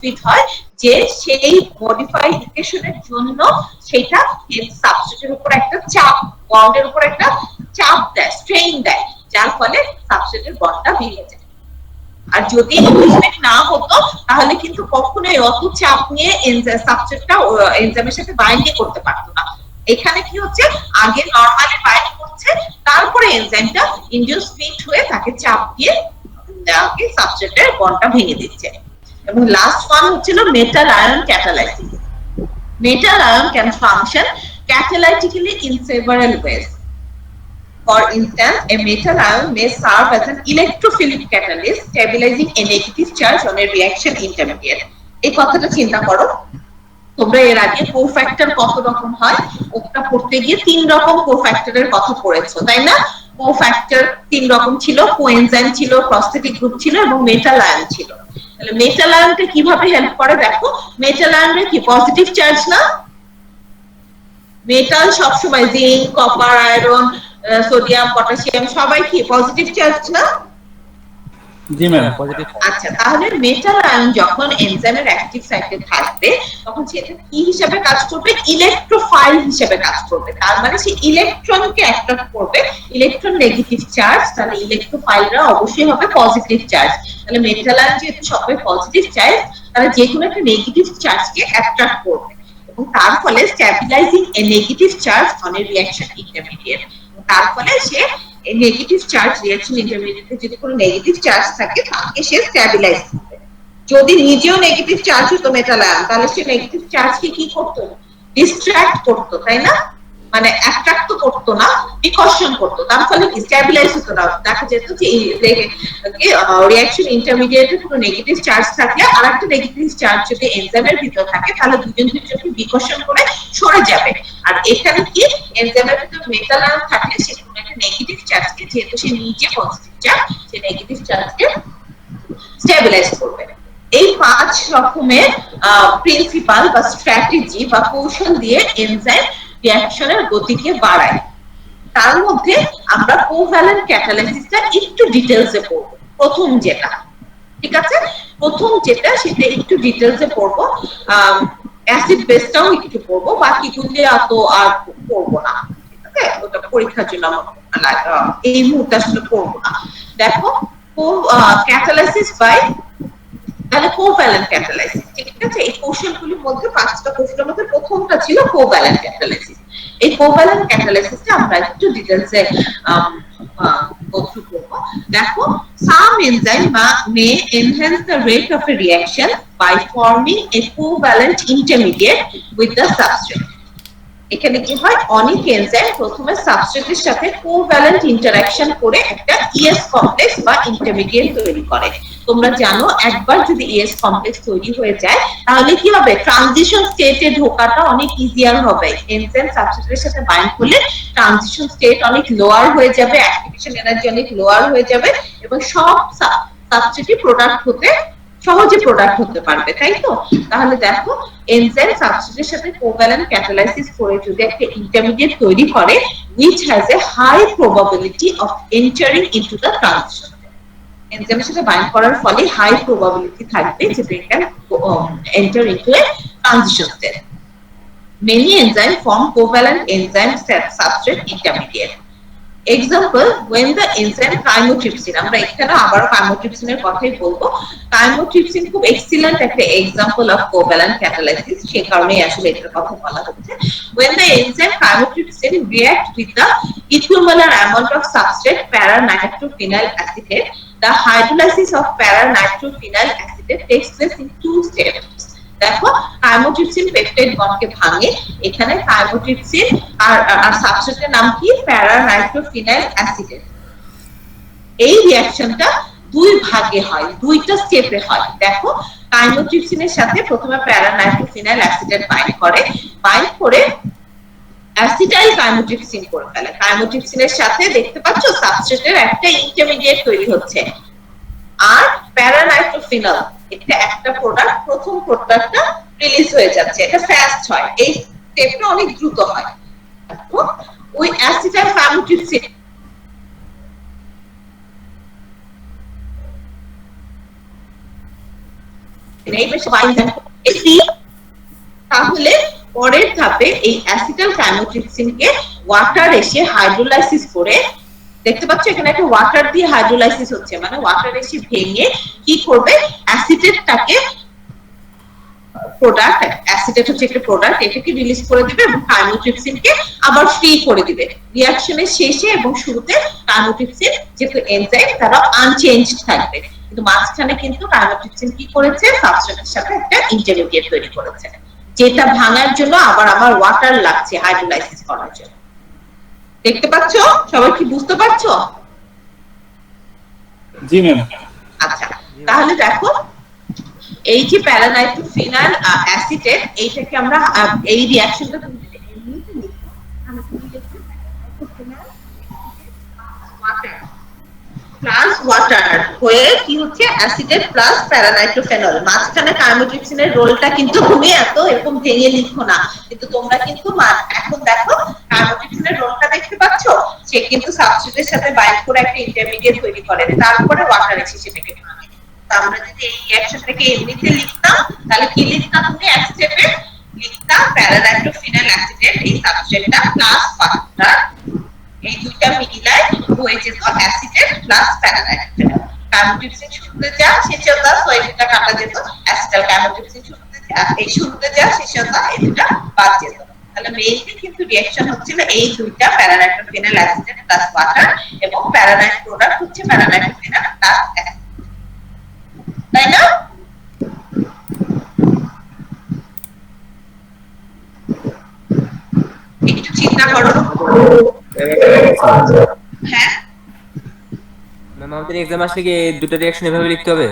Fit হয় যে সেই মডিফাইড ইকুয়েশনের জন্য সেটা সাবস্ট্রেটের উপর একটা চাপ, বন্ডের উপর একটা চাপ দেয়, স্ট্রেইন দেয়, যার ফলে সাবস্ট্রেটের বন্ডটা ভেঙে যায়। আর যদি ইকুইফিট না হতো তাহলে কিন্তু কখনোই অত চাপ নিয়ে সাবস্ট্রেটটা এনজাইমের সাথে বাইন্ডিং করতে পারতো না। এখানে কি হচ্ছে, আগে নরমালি বাইন্ড করছে, তারপরে এনজাইমটা ইনডিউস ফিট হয়ে তাকে চাপ দিয়ে সাবস্ট্রেটের বন্ডটা ভেঙে দিচ্ছে। এবং লাস্ট ওয়ান হচ্ছিল metal ion ক্যাটালাইসিস। Metal ion can function catalytically in several ways. For instance, a metal ion may serve as an electrophilic catalyst, stabilizing a negative charge on a reaction intermediate. এই কথাটা চিন্তা করো, তোমরা এর আগে cofactor কত রকম হয় ওটা পড়তে গিয়ে 3 রকম কোফ্যাক্টরের কথা পড়েছো, তাই না? কোফ্যাক্টর 3 রকম ছিল, কোএনজাইম ছিল, প্রস্থেটিক গ্রুপ ছিল এবং মেটাল আয়ন ছিল। তাহলে মেটাল আয়নটা কিভাবে হেল্প করে দেখো, মেটাল আয়নের কি পজিটিভ চার্জ না? মেটাল সবসময় zinc, copper, iron, sodium, potassium সবাই কি পজিটিভ চার্জ না? জি ম্যাম, পজিটিভ। আচ্ছা, তাহলে মেটাল আয়ন যখন এনজাইমের অ্যাক্টিভ সাইটে থাকবে তখন সেটা কি হিসাবে কাজ করবে? ইলেকট্রোফাইল হিসাবে কাজ করবে। তার মানে সে ইলেকট্রনকে অ্যাট্রাক্ট করবে, ইলেকট্রন নেগেটিভ চার্জ, তাহলে ইলেকট্রোফাইলরা অবশ্যই হবে পজিটিভ চার্জ। তাহলে মেটাল আয়ন যেহেতু সবাই পজিটিভ চার্জ, তাহলে যে কোনো একটা নেগেটিভ চার্জকে অ্যাট্রাক্ট করবে এবং তার ফলে stabilising A negative charge on a reaction intermediate. তার ফলে সে নেগেটিভ চার্জ রিঅ্যাকশন ইন্টারমিডিয়েটে যদি কোনো নেগেটিভ চার্জ থাকে তাকে সে স্ট্যাবিলাইজ করবে। যদি নিজেও নেগেটিভ চার্জ হতো মেটাল আয়ন, তাহলে সে নেগেটিভ চার্জকে কি করতো? ডিস্ট্রাক্ট করতো, তাই না? মানে অ্যাট্রাক্ট তো করতো না, বিকর্ষণ করতো, তার ফলে কি স্ট্যাবিলাইজ হতো না। দেখা যেত যে রিঅ্যাকশন ইন্টারমিডিয়েটে কোনো নেগেটিভ চার্জ থাকলে আর একটা নেগেটিভ চার্জ যদি এনজাইমের ভিতর থাকে তাহলে দুজন দুজনকে বিকর্ষণ করে সরে যাবে। আর এখানে কি এনজাইমের ভিতর মেটাল আয়ন থাকলে সে কোনো একটা নেগেটিভ চার্জকে, যেহেতু সে নিজে পজিটিভ চার্জ, সে নেগেটিভ চার্জকে স্ট্যাবিলাইজ করবে। এই 5 রকমের প্রিন্সিপাল বা স্ট্র্যাটেজি বা কৌশল দিয়ে এনজাইম রিঅ্যাকশনের গতিকে বাড়ায়। তার মধ্যে আমরা কোভ্যালেন্ট ক্যাটালাইসিসটা একটু ডিটেইলসে পড়ব। প্রথম যেটা, ঠিক আছে, প্রথম যেটা সেটা একটু ডিটেইলসে পড়ব, অ্যাসিড বেসটাও একটু পড়ব, বাকিগুলো অত আর পড়ব না, ঠিক আছে? ওটা পরীক্ষার জন্য এই মুহূর্তে আসলে পড়ব না। দেখো, ক্যাটালাইসিস বাই, তাহলে কোভ্যালেন্ট ক্যাটালাইসিস, ঠিক আছে? এই কৌশলগুলোর মধ্যে 5টা কৌশলের মধ্যে প্রথমটা ছিল কোভ্যালেন্ট ক্যাটালাইসিস। এই কোভ্যালেন্ট ক্যাটালাইসিসটা আমরা একটু ডিটেইলসে go through করব। দেখো, some enzyme may enhance the rate of a reaction by forming a covalent intermediate with the substrate. এখানে কি হয়, অনেক এনজাইম প্রথমে সাবস্ট্রেটের সাথে কোভ্যালেন্ট ইন্টারঅ্যাকশন করে একটা ইএস কমপ্লেক্স বা ইন্টারমিডিয়েট তৈরি করে। তোমরা জানো একবার যদি ইএস কমপ্লেক্স তৈরি হয়ে যায় তাহলে কি হবে, ট্রানজিশন স্টেটে ঢোকাটা অনেক ইজিয়ার হবে। এনজাইম সাবস্ট্রেটের সাথে বাইন্ড করলে ট্রানজিশন স্টেট অনেক লোয়ার হয়ে যাবে, অ্যাক্টিভেশন এনার্জি অনেক লোয়ার হয়ে যাবে এবং সব সাবস্ট্রেটই প্রোডাক্ট হতে সহজে প্রোডাক্ট হতে পারবে, তাই তো? তাহলে দেখো, এনজাইম সাবস্ট্রেটের সাথে কোভ্যালেন্ট ক্যাটালাইসিস করে যদি একটা ইন্টারমিডিয়েট তৈরি করে which has a high probability of entering into the transition, এনজাইমের সাথে বাইন্ড করার ফলে হাই প্রবাবিলিটি থাকবে যে they can enter into a transition state. Many enzymes form covalent enzyme substrate intermediate. Example, when the enzyme chymotrypsin, আমরা এখানে আবার chymotrypsin-এর কথাই বলবো। chymotrypsin খুব এক্সিলেন্ট একটা এক্সাম্পল অফ কোভ্যালেন্ট ক্যাটালাইসিস, সেই কারণেই আসলে এটার কথা বলা হচ্ছে। When the enzyme chymotrypsin react with the equimolar amount of substrate para-nitrophenyl acetate, the hydrolysis of para-nitrophenyl acetate takes place in 2 steps. দেখো, থাইমোট্রিপসিন পেপটাইড বন্ডকে ভাঙে, এখানে থাইমোট্রিপসিন আর সাবস্ট্রেটের নাম কি, প্যারা-নাইট্রোফিনাইল অ্যাসিটেট। এই রিঅ্যাকশনটা 2 ভাগে হয়, 2টা স্টেপে হয়। দেখো, থাইমোট্রিপসিনের সাথে প্রথমে প্যারা-নাইট্রোফিনাইল অ্যাসিটেট বাইন্ড করে অ্যাসিটাইল থাইমোট্রিপসিন করে ফেলে। থাইমোট্রিপসিনের সাথে দেখতে পাচ্ছ সাবস্ট্রেটের একটা ইন্টারমিডিয়েট তৈরি হচ্ছে, আর প্যারা-নাইট্রোফিনাল এটা একটা প্রোডাক্ট, প্রথম প্রোডাক্টটা রিলিজ হয়ে যাচ্ছে, এটা ফাস্ট হয়, এই স্টেপটা অনেক দ্রুত হয়। তো ওই অ্যাসিটাইল থাইমোট্রিপসিন এই বেশ এটি তাহলে পরের ধাপে এই অ্যাসিটাল কাইমোট্রিপসিনকে ওয়াটার এসে হাইড্রোলাইসিস করে, দেখতে পাচ্ছ এখানে একটা ওয়াটার দিয়ে হাইড্রোলাইসিস হচ্ছে, মানে ওয়াটার এসে ভেঙে কি করবে অ্যাসিটেটটাকে, প্রোডাক্ট অ্যাসিটেট হচ্ছে একটা প্রোডাক্ট, এটাকে রিলিজ করে দিবে এবং কাইমোট্রিপসিনকে আবার ফ্রি করে দিবে। রিঅ্যাকশনের শেষে এবং শুরুতে কাইমোট্রিপসিন যেহেতু এনজাইম তারা আনচেঞ্জড থাকবে, কিন্তু মাঝখানে কিন্তু কাইমোট্রিপসিন কি করেছে সাবস্ট্রেটের সাথে একটা ইন্টারমিডিয়েট তৈরি করেছে, যেটা ভাঙার জন্য আবার আমার ওয়াটার লাগছে হাইড্রোলাইসিস করার জন্য। দেখতে পাচ্ছ? সবাই কি বুঝতে পারছো? জি ম্যাম। আচ্ছা, তাহলে দেখো এই যে প্যারানাইট্রোফিনাল অ্যাসিটেট, এইটাকে আমরা এই রিঅ্যাকশনটা তুমি যদি এমনিতে লিখো তাহলে তুমি লিখবে ওয়াটার প্লাস ওয়াটার হয়ে কি হচ্ছে অ্যাসিটেট প্লাস প্যারানাইট্রোফেনল। মাঝখানে কাইমোট্রিপসিনের রোলটা কিন্তু তুমি এত এরকম ভেঙে লিখো না, কিন্তু তোমরা কিন্তু এখন দেখো কাইমোট্রিপসিনের রোলটা দেখতে পাচ্ছ, সে কিন্তু সাবস্ট্রেটের সাথে বাইন্ড করে একটা ইন্টারমিডিয়েট তৈরি করে, তারপরে ওয়াটার এসে সেটাকে ভাঙে। তো আমরা যদি এই রিঅ্যাকশনটাকে এমনিতে লিখতাম তাহলে কি লিখতাম, তুমি এক স্টেপে লিখতাম প্যারানাইট্রোফিনাল অ্যাসিটেট এই সাবস্ট্রেটটা প্লাস ওয়াটার, এই দুইটা মিলায় হয়ে যেত অ্যাসিটেট প্লাস প্যারানাইট্রোফেনল। কাইমোট্রিপসিন শুরুতে যা শেষে তা, সো এই দুটো কাটা যেত, অ্যাসিটাল কাইমোট্রিপসিন শুরুতে যা এই শুরুতে যা শেষে তা, এই দুটো বাদ যেত। তাহলে মেইনলি কিন্তু রিঅ্যাকশন হচ্ছিল এই দুইটা প্যারানাইট্রোফিনাল অ্যাসিটেট প্লাস ওয়াটার, এবং প্যারানাইট প্রোডাক্ট হচ্ছে প্যারানাইট্রোফিনাল প্লাস অ্যাসিড, তাই না? একটু চিন্তা করো। হ্যাঁ ম্যাম, আমাদের এক্সাম আসলে কি দুটো রিঅ্যাকশন এভাবে লিখতে হবে?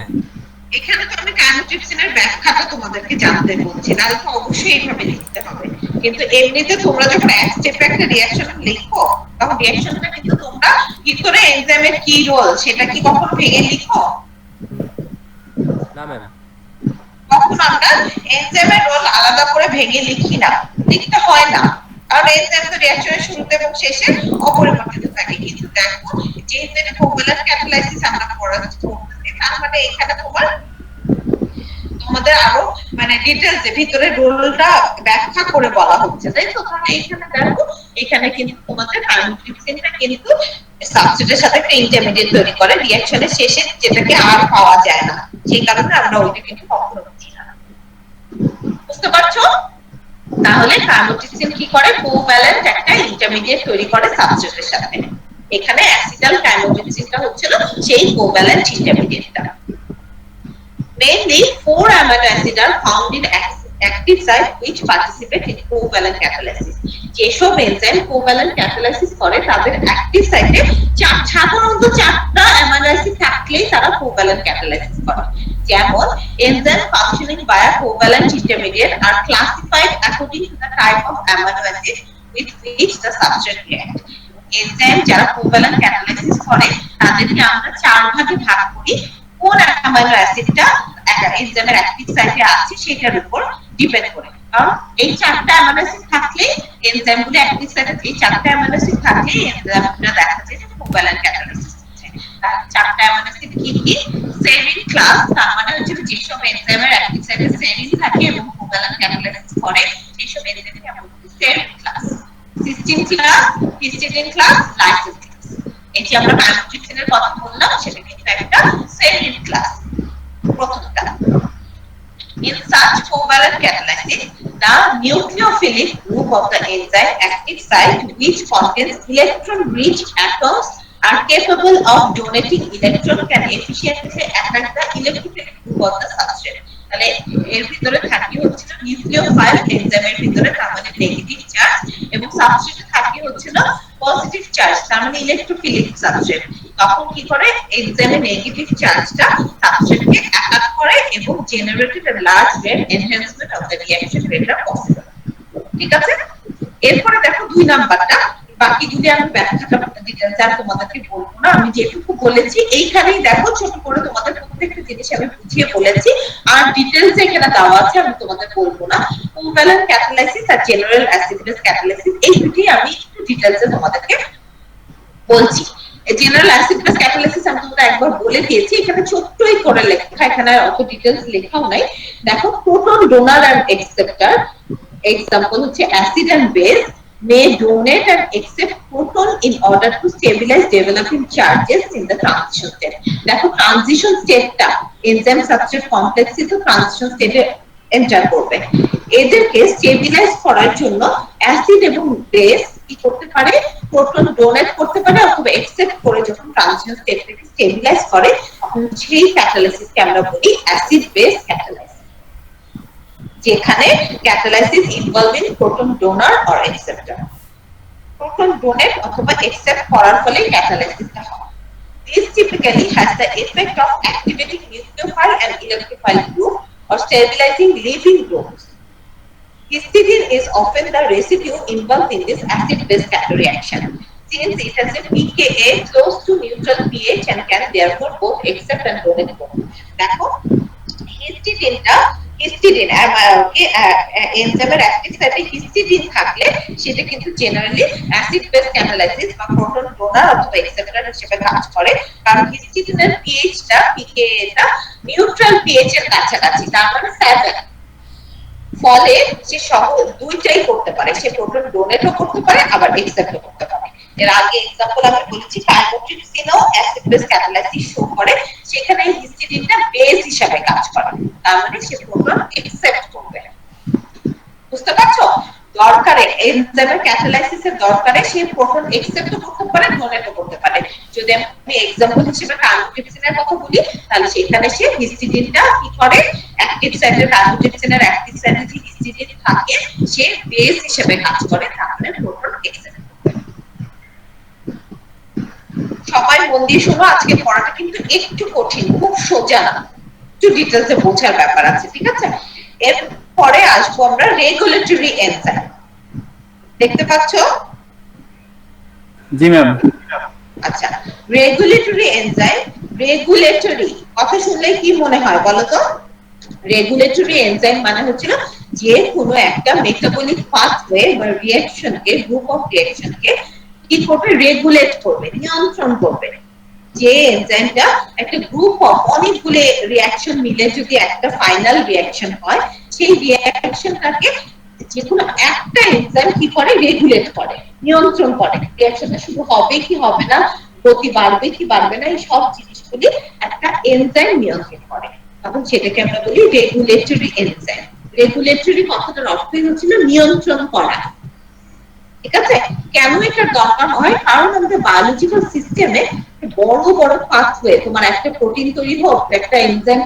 এখানে তো আমি কাইমোট্রিপসিনের ব্যাখ্যাটা তোমাদেরকে জানতে বলছি, তাহলে তো অবশ্যই এইভাবে লিখতে হবে, কিন্তু এমনিতে তোমরা যখন এক স্টেপে একটা রিঅ্যাকশন লিখো তখন রিঅ্যাকশনটা কিন্তু তোমরা ভিতরে এনজাইমের কি রোল সেটা কি কখনো ভেঙে লিখো? না ম্যাম। কখন আমরা এনজাইমের রোল আলাদা করে ভেঙে লিখি না, লিখতে হয় না, কারণ এনজাইম তো রিঅ্যাকশনের শুরুতে এবং শেষে অপরিবর্তিত থাকে। কিন্তু দেখো যেহেতু এটা কোভ্যালেন্ট ক্যাটালাইসিস আমরা পড়াচ্ছি, তার মানে এখানে তোমাদের আরো মানে ডিটেইলসে ভিতরে রোলটা ব্যাখ্যা করে বলা হচ্ছে, তাই তো? তাহলে এখানে দেখো এখানে কিন্তু তোমাদের কাইমোট্রিপসিনটা কিন্তু সাবস্ট্রেটের সাথে একটা ইন্টারমিডিয়েট তৈরি করে রিঅ্যাকশনের শেষে, যেটাকে আর পাওয়া যায় না, সেই কারণে আমরা ওইটা কিন্তু কখনো বুঝি না। বুঝতে পারছো? তাহলে কাইমোট্রিপসিন কি করে কোভ্যালেন্ট একটা ইন্টারমিডিয়েট তৈরি করে সাবস্ট্রেটের সাথে, এখানে অ্যাসিটাল কাইমোট্রিপসিনটা হচ্ছিল সেই covalent ইন্টারমিডিয়েটটা। Mainly, 4 amino acids are found in active site which participate in covalent catalysis. যেসব এনজাইম কোভ্যালেন্ট ক্যাটালাইসিস করে তাদের অ্যাক্টিভ সাইটে সাধারণত 4টা অ্যামাইনো অ্যাসিড থাকলেই তারা কোভ্যালেন্ট ক্যাটালাইসিস করে। যেমন enzyme functioning by covalent intermediate আর classified according to the type of amino acid with which the substrate react. Enzyme যারা কোভ্যালেন্ট ক্যাটালাইসিস করে তাদেরকে আমরা 4 ভাগে ভাগ করি, কোন অ্যামাইনো অ্যাসিডটা এনজাইমের অ্যাক্টিভ সাইটে আছে সেটার উপর ডিপেন্ড করে। কারণ এই 4টা অ্যামাইনো অ্যাসিড থাকলে এনজাইমগুলো অ্যাক্টিভ সাইটে, এই 4টা অ্যামাইনো অ্যাসিড থাকলে এনজাইমটা দেখা যায় যে কোভ্যালেন্ট ক্যাটালাইসিস হচ্ছে। তার 4টা অ্যামাইনো অ্যাসিড কি কি? সেরিন ক্লাস, তার মানে হচ্ছে যেসব এনজাইমের অ্যাক্টিভ সাইটে সেরিন থাকে এবং কোভ্যালেন্ট ক্যাটালাইসিস করে সেইসব এনজাইমকে আমরা বলি serine class. Cysteine class, histidine class, lysine class. এই যে আমরা কাইমোট্রিপসিনের কথা বললাম সেটা কিন্তু একটা সেরিন ক্লাস প্রথমটা। In such covalent catalysis, the nucleophilic group of the enzyme active site which contains electron-rich atoms are capable of donating electron can efficiently attack the electrophilic group of the substrate. তাহলে এর ভিতরে থাকে হচ্ছে nucleophile এনজাইমের ভিতরে, তার মানে negative charge, এবং সাবস্ট্রেটে থাকে হচ্ছে পজিটিভ চার্জ, তার মানে ইলেকট্রোফিলিক সাবস্ট্রেট। তখন কি করে এনজাইমের নেগেটিভ চার্জটা সাবস্ট্রেটকে অ্যাটাক করে এবং generated a large rate enhancement of the reaction rate are possible. ঠিক আছে? এরপরে দেখো 2 নাম্বারটা, বাকিগুলি আমি ব্যাখ্যাটা ডিটেইলস আর তোমাদেরকে বলবো না, আমি যেটুকু বলেছি এইখানেই দেখো ছোট করে তোমাদের প্রত্যেকটা জিনিস আমি বুঝিয়ে বলেছি, আর ডিটেইলস এখানে দেওয়া আছে, আমি তোমাদের বলবো না। কোভ্যালেন্ট ক্যাটালাইসিস আর জেনারেল অ্যাসিড বেস ক্যাটালাইসিস এই দুটি আমি একটু ডিটেইলসে তোমাদেরকে বলছি। জেনারেল অ্যাসিড বেস ক্যাটালাইসিস আমি তোমাকে একবার বলে দিয়েছি, এখানে ছোট্টই করে লেখা, এখানে আর অত ডিটেইলস লেখাও নাই। দেখো proton donor and acceptor, example হচ্ছে acid and base may donate and accept proton in order to stabilize developing charges in the transition state. দেখো ট্রানজিশন স্টেটটা এনজাইম সাবস্ট্রেট কমপ্লেক্সে তো ট্রানজিশন স্টেটে এন্টার করবে, এদেরকে স্টেবিলাইজ করার জন্য অ্যাসিড এবং বেস কি করতে পারে, প্রোটন ডোনেট করতে পারে অথবা অ্যাকসেপ্ট করে যখন ট্রানজিশন স্টেটটাকে স্টেবিলাইজ করে তখন সেই ক্যাটালাইসিসকে আমরা বলি অ্যাসিড বেস ক্যাটালাইসিস, যেখানে catalysis involving proton donor or acceptor, proton donate অথবা অ্যাকসেপ্ট করার ফলে ক্যাটালাইসিসটা হয়। This typically has the effect of activating nucleophile and electrophile group or stabilizing living groups. Histidine is often the residue involved in this acid-base reaction, since it has a pKa close to neutral pH and can therefore both accept and donate both. দেখো histidine এনজাইমের active সাইটে histidine থাকলে সেটা কিন্তু generally acid base ক্যাটালাইসিস বা proton donor অথবা acceptor হিসেবে কাজ করে, কারণ হিস্টিডিনের পিএইচটা পিকেএটা নিউট্রাল পিএইচ এর কাছাকাছি, তার মানে 7, ফলে সে সহ দুইটাই করতে পারে, সে প্রোটন ডোনেটও করতে পারে আবার অ্যাকসেপ্টও করতে পারে। এর আগে एग्जांपल আমি বলেছি কার্বোট্রিপসিনও অ্যাসিড বেস ক্যাটালাইসিস শো করে, সেখানে হিস্টিডিনটা বেস হিসেবে কাজ করে, তার মানে সে প্রোটন অ্যাকসেপ্ট করবে। বুঝতে পারছো? দরকারে এনজাইমের ক্যাটালাইসিসের দরকারে সে প্রোটন অ্যাকসেপ্টও করতে পারে ডোনেটও করতে পারে। যদি আমি एग्जांपल হিসেবে কার্বোট্রিপসিনের কথা বলি তাহলে সেখানে সে হিস্টিডিনটা কি করে, অ্যাক্টিভ সাইটে কার্বোট্রিপসিনের অ্যাক্টিভ সাইটে যে হিস্টিডিন থাকে সে বেস হিসেবে কাজ করে, তাহলে প্রোটন অ্যাকসেপ্ট। সবাই মন দিয়ে শোনো, আজকে পড়াটা কিন্তু একটু কঠিন, খুব সোজা না, একটু ডিটেইলসে বোঝার ব্যাপার আছে, ঠিক আছে? এরপরে আসবো আমরা রেগুলেটরি এনজাইম। দেখতে পাচ্ছো? জি ম্যাম। আচ্ছা, রেগুলেটরি এনজাইম, রেগুলেটরি কথা শুনলে কি মনে হয় বলো তো? রেগুলেটরি এনজাইম মানে হচ্ছে যে কোনো একটা মেটাবলিক পাথওয়ে বা রিঅ্যাকশনকে, গ্রুপ অফ রিঅ্যাকশনকে কি করবে, রেগুলেট করবে, নিয়ন্ত্রণ করবে। যে এনজাইমটা একটা গ্রুপ অফ অনেকগুলো রিঅ্যাকশন মিলে যদি একটা ফাইনাল রিঅ্যাকশন হয়, সেই রিঅ্যাকশনটাকে যে কোনো একটা এনজাইম কি করে, রেগুলেট করে, নিয়ন্ত্রণ করে। রিঅ্যাকশনটা শুরু হবে কি হবে না, গতি বাড়বে কি বাড়বে না, এই সব জিনিসগুলি একটা এনজাইম নিয়ন্ত্রণ করে, তখন সেটাকে আমরা বলি রেগুলেটরি এনজাইম। রেগুলেটরি কথাটার অর্থই হচ্ছে নিয়ন্ত্রণ করা, ঠিক আছে? কেন এটার দরকার হয়? কারণ আমাদের বায়োলজিক্যাল সিস্টেমে বড় বড় পাথওয়ে, তোমার একটা প্রোটিন তৈরি হোক, একটা এনজাইম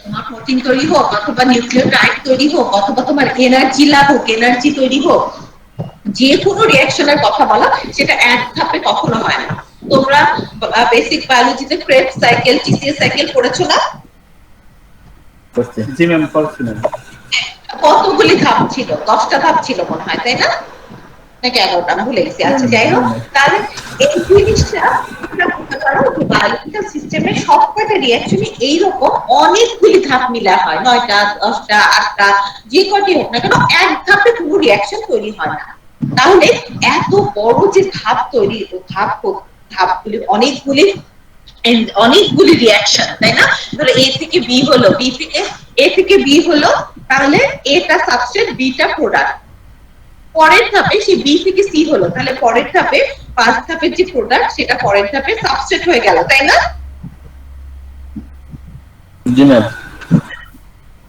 তোমার প্রোটিন তৈরি হোক অথবা নিউক্লিওটাইড তৈরি হোক অথবা তোমার এনার্জি লাগুক, এনার্জি তৈরি হোক, যে কোনো রিঅ্যাকশনের কথা বলা, সেটা এক ধাপে কখনো হয় না। তোমরা বেসিক বায়োলজিতে ক্রেবস সাইকেল, টিসিএস সাইকেল পড়েছো না? জি ম্যাম, পড়ছিলাম। কতগুলি ধাপ ছিল? 10টা ধাপ ছিল মনে হয়, তাই না? নাকি 11টা, আমি ভুলে গেছি। আচ্ছা যাই হোক, তাহলে এই জিনিসটা আমরা বলতে পারো যে বায়োলজিক্যাল সিস্টেমে সবকটা রিঅ্যাকশনে এইরকম অনেকগুলি ধাপ মিলা হয়, 9টা 10টা 8টা, যে কটি হোক না কেন, এক ধাপে কোনো রিঅ্যাকশন তৈরি হয় না। তাহলে এত বড় যে ধাপ তৈরি, ধাপগুলি অনেকগুলি রিঅ্যাকশন, তাই না? ধরো এ থেকে বি হলো, বি থেকে এ থেকে বি হলো, তাহলে এটা সাবস্ট্রেট, বিটা প্রোডাক্ট। পরের ধাপে সে বি থেকে সি হলো, তাহলে পরের ধাপে ফার্স্ট ধাপের যে প্রোডাক্ট সেটা পরের ধাপে সাবস্ট্রেট হয়ে গেল, তাই না? জি ম্যাম।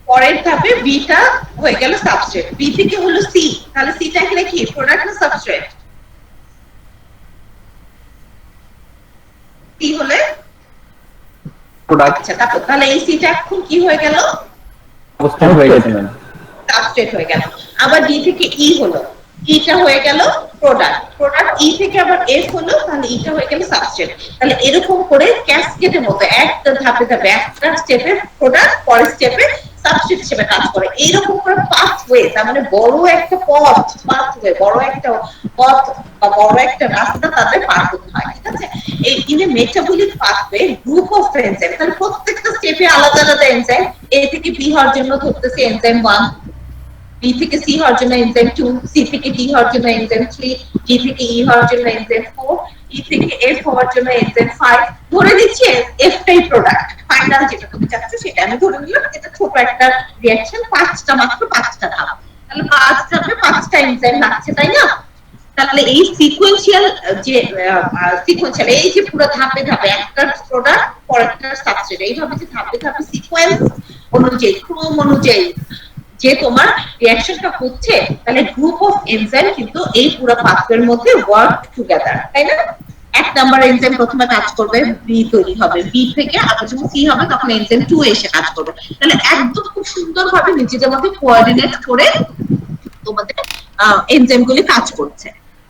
পরের ধাপে বিটা হয়ে গেল সাবস্ট্রেট, বি থেকে হলো সি, তাহলে সিটা কি প্রোডাক্ট না সাবস্ট্রেট? সি হলে প্রোডাক্ট। আচ্ছা, তাহলে এই সিটা এখন কি হয়ে গেল? সাবস্ট্রেট হয়ে গেছে ম্যাম। সাবস্ট্রেট হয়ে গেল। আবার ডি থেকে ই হলো, ইটা হয়ে গেল প্রোডাক্ট, প্রোডাক্ট ই থেকে আবার এফ হলো, তাহলে ইটা হয়ে গেল সাবস্ট্রেট। তাহলে এরকম করে ক্যাসকেডের মতো একটা ধাপে ধাপে একটা স্টেপে প্রোডাক্ট, পরের স্টেপে সাবস্ট্রেট হিসেবে কাজ করে। এইরকম করে পাথওয়ে, তার মানে বড় একটা পথ, পাথওয়ে, বড় একটা পথ বা বড় একটা রাস্তা তাদের পার করতে হয়, ঠিক আছে? এই in a metabolic pathway group of enzyme, তাহলে প্রত্যেকটা স্টেপে আলাদা আলাদা এনজাইম, এ থেকে বি হওয়ার জন্য ধরতেছে এনজাইম 1, বি থেকে সি হওয়ার জন্য এনজাইম 2, সি থেকে ডি হওয়ার জন্য এনজাইম 3, ডি থেকে ই হওয়ার জন্য এনজাইম 4, ই থেকে এফ হওয়ার জন্য এনজাইম 5। ধরে দিচ্ছি এফ টাই প্রোডাক্ট, ফাইনাল যেটা তুমি চাচ্ছ সেটা আমি ধরে নিলাম। এটা ছোট একটা রিঅ্যাকশন, মাত্র পাঁচটা ধাপ, তাহলে 5 ধাপে 5টা এনজাইম লাগছে, তাই না? তাহলে এই সিকোয়েন্সিয়াল এই যে পুরো ধাপে ধাপে একটা প্রোডাক্ট পরেরটার সাবস্ট্রেট, এইভাবে যে ধাপে ধাপে সিকোয়েন্স অনুযায়ী, ক্রম অনুযায়ী যে তোমার রিঅ্যাকশনটা হচ্ছে, তাহলে গ্রুপ অফ এনজাইম কিন্তু এই পুরো পাথওয়ের মধ্যে ওয়ার্ক টুগেদার, তাই না? এক নাম্বার এনজাইম প্রথমে কাজ করবে, বি তৈরি হবে, বি থেকে আবার যখন সি হবে তখন এনজাইম 2 এসে কাজ করবে। তাহলে একদম খুব সুন্দরভাবে নিজেদের মধ্যে কোঅর্ডিনেট করে তোমাদের এনজাইমগুলি কাজ করছে।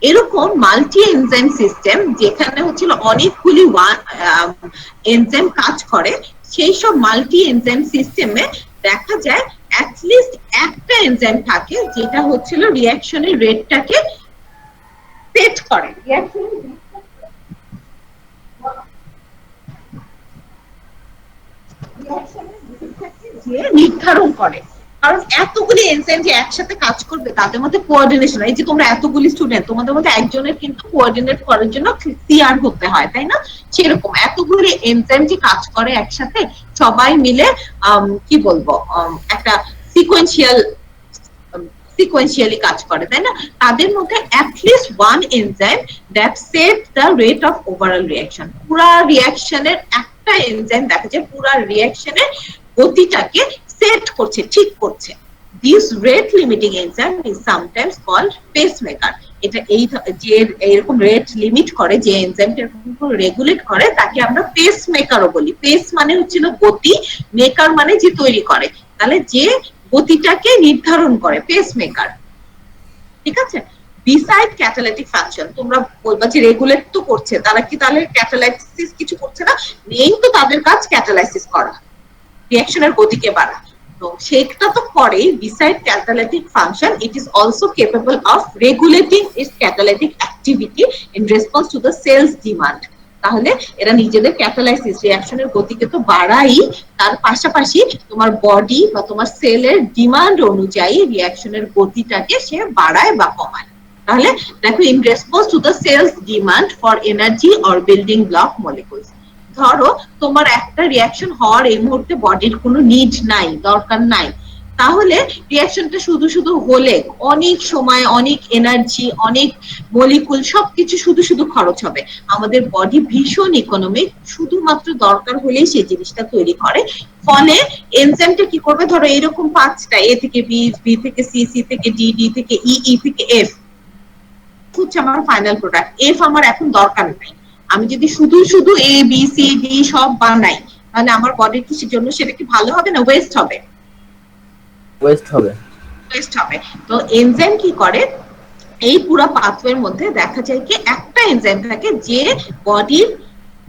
এরকম মাল্টি এনজাইম সিস্টেম যেখানে হচ্ছিল অনেকগুলি এনজাইম কাজ করে, সেই সব মাল্টি এনজাইম সিস্টেমে দেখা যায় অ্যাটলিস্ট একটা এনজাইম থাকে যেটা হচ্ছিল রিঅ্যাকশনের রেটটাকে সেট করে, যে নির্ধারণ করে। কারণ এতগুলি এনজাইম যে একসাথে কাজ করবে তাদের মধ্যে কোঅর্ডিনেশন, এই যে তোমরা এতগুলি স্টুডেন্ট, তোমাদের মধ্যে একজনের কিন্তু কোঅর্ডিনেট করার জন্য সিআর হতে হয়, তাই না? সেরকম এতগুলি এনজাইম যে কাজ করে একসাথে, সবাই মিলে কি বলবো একটা সিকোয়েন্সিয়ালি কাজ করে, তাই না? তাদের মধ্যে at least one enzyme that set the rate of overall reaction. পুরা রিঅ্যাকশনের একটা এনজাইম দেখা যায় পুরা রিঅ্যাকশনের গতিটাকে সেট করছে, ঠিক করছে। This rate limiting enzyme is sometimes called pacemaker. এটা এই যে এরকম রেট লিমিট করে, যে এনজাইমটা রেগুলেট করে, তাকে আমরা পেসমেকারও বলি। পেস মানে হচ্ছিল গতি, মেকার মানে যে তৈরি করে, তাহলে যে গতিটাকে নির্ধারণ করে, পেসমেকার, ঠিক আছে? বিসাইড ক্যাটালাইটিক ফাংশন, তোমরা বলবা যে রেগুলেট তো করছে, তারা কি তাহলে ক্যাটালাইসিস কিছু করছে না? মেইন তো তাদের কাজ ক্যাটালাইসিস করা, রিঅ্যাকশনের গতিকে বাড়া, তো সেটা তো করে। Beside catalytic function, it is also capable of regulating its catalytic activity in response to the cell's demand. তাহলে এরা নিজেদের ক্যাটালাইসিস রিঅ্যাকশনের গতিকে তো বাড়াই, তার পাশাপাশি তোমার বডি বা তোমার সেলের ডিমান্ড অনুযায়ী রিঅ্যাকশনের গতিটাকে সে বাড়ায় বা কমায়। তাহলে দেখো, in response to the cell's demand for energy or building block molecules. ধরো তোমার একটা রিঅ্যাকশন হওয়ার এই মুহূর্তে বডির কোনো নিড নাই, দরকার নাই, তাহলে রিঅ্যাকশনটা শুধু শুধু হলে অনেক সময়, অনেক এনার্জি, অনেক মলিকুল সবকিছু শুধু শুধু খরচ হবে। আমাদের বডি ভীষণ ইকোনমিক, শুধুমাত্র দরকার হলেই সেই জিনিসটা তৈরি করে। ফলে এনজাইমটা কি করবে, ধরো এরকম 5টা, এ থেকে বি, বি থেকে সি, সি থেকে ডি, ডি থেকে ই, ই থেকে এফ হচ্ছে আমার ফাইনাল প্রোডাক্ট। এফ আমার এখন দরকার নাই, আমি যদি শুধু শুধু এ বি সি ডি সব বানাই, তাহলে আমার বডির কিসের জন্য, সেটা কি ভালো হবে না ওয়েস্ট হবে? ওয়েস্ট হবে। তো এনজাইম কি করে, এই পুরো পাথওয়ের মধ্যে দেখা যায় কি একটা এনজাইম থাকে যে বডির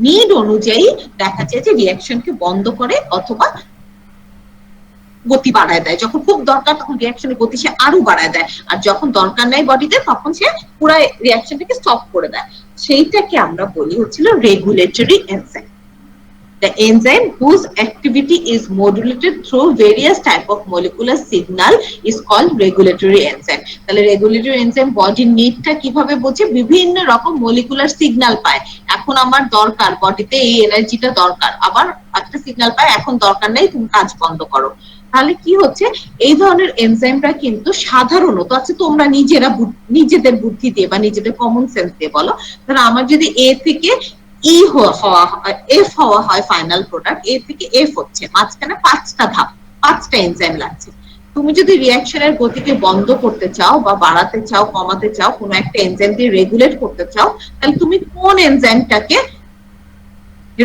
নিড অনুযায়ী দেখা যায় যে রিঅ্যাকশনকে বন্ধ করে অথবা গতি বাড়ায় দেয়। যখন খুব দরকার তখন রিঅ্যাকশনের গতি সে আরো বাড়ায় দেয়, আর যখন দরকার নাই বডিতে তখন সে পুরো রিঅ্যাকশনটাকে স্টপ করে দেয়। সেইটাকে আমরা বলি হচ্ছিল regulatory enzyme. The enzyme whose activity is modulated through various type of molecular signal is called regulatory enzyme. তাহলে রেগুলেটরি এনজাইম বডির নিডটা কিভাবে বোঝে, বিভিন্ন রকম মলিকুলার সিগন্যাল পায়। এখন আমার দরকার, বডিতে এই এনার্জিটা দরকার, আবার একটা সিগন্যাল পায় এখন দরকার নেই, তুমি কাজ বন্ধ করো। তাহলে কি হচ্ছে, এই ধরনের এনজাইমরা কিন্তু সাধারণত আছে, তোমরা নিজেরা নিজেদের বুদ্ধি দিয়ে বা নিজেদের কমন সেন্স দিয়ে বলো, তাহলে আমার যদি এ থেকে ই হওয়া হয়, এফ হওয়া হয় ফাইনাল প্রোডাক্ট, এ থেকে এফ হচ্ছে, মাঝখানে 5টা ধাপ, 5টা এনজাইম লাগছে। তুমি যদি রিঅ্যাকশনের গতিকে বন্ধ করতে চাও বা বাড়াতে চাও, কমাতে চাও, কোনো একটা এনজাইম দিয়ে রেগুলেট করতে চাও, তাহলে তুমি কোন এনজাইমটাকে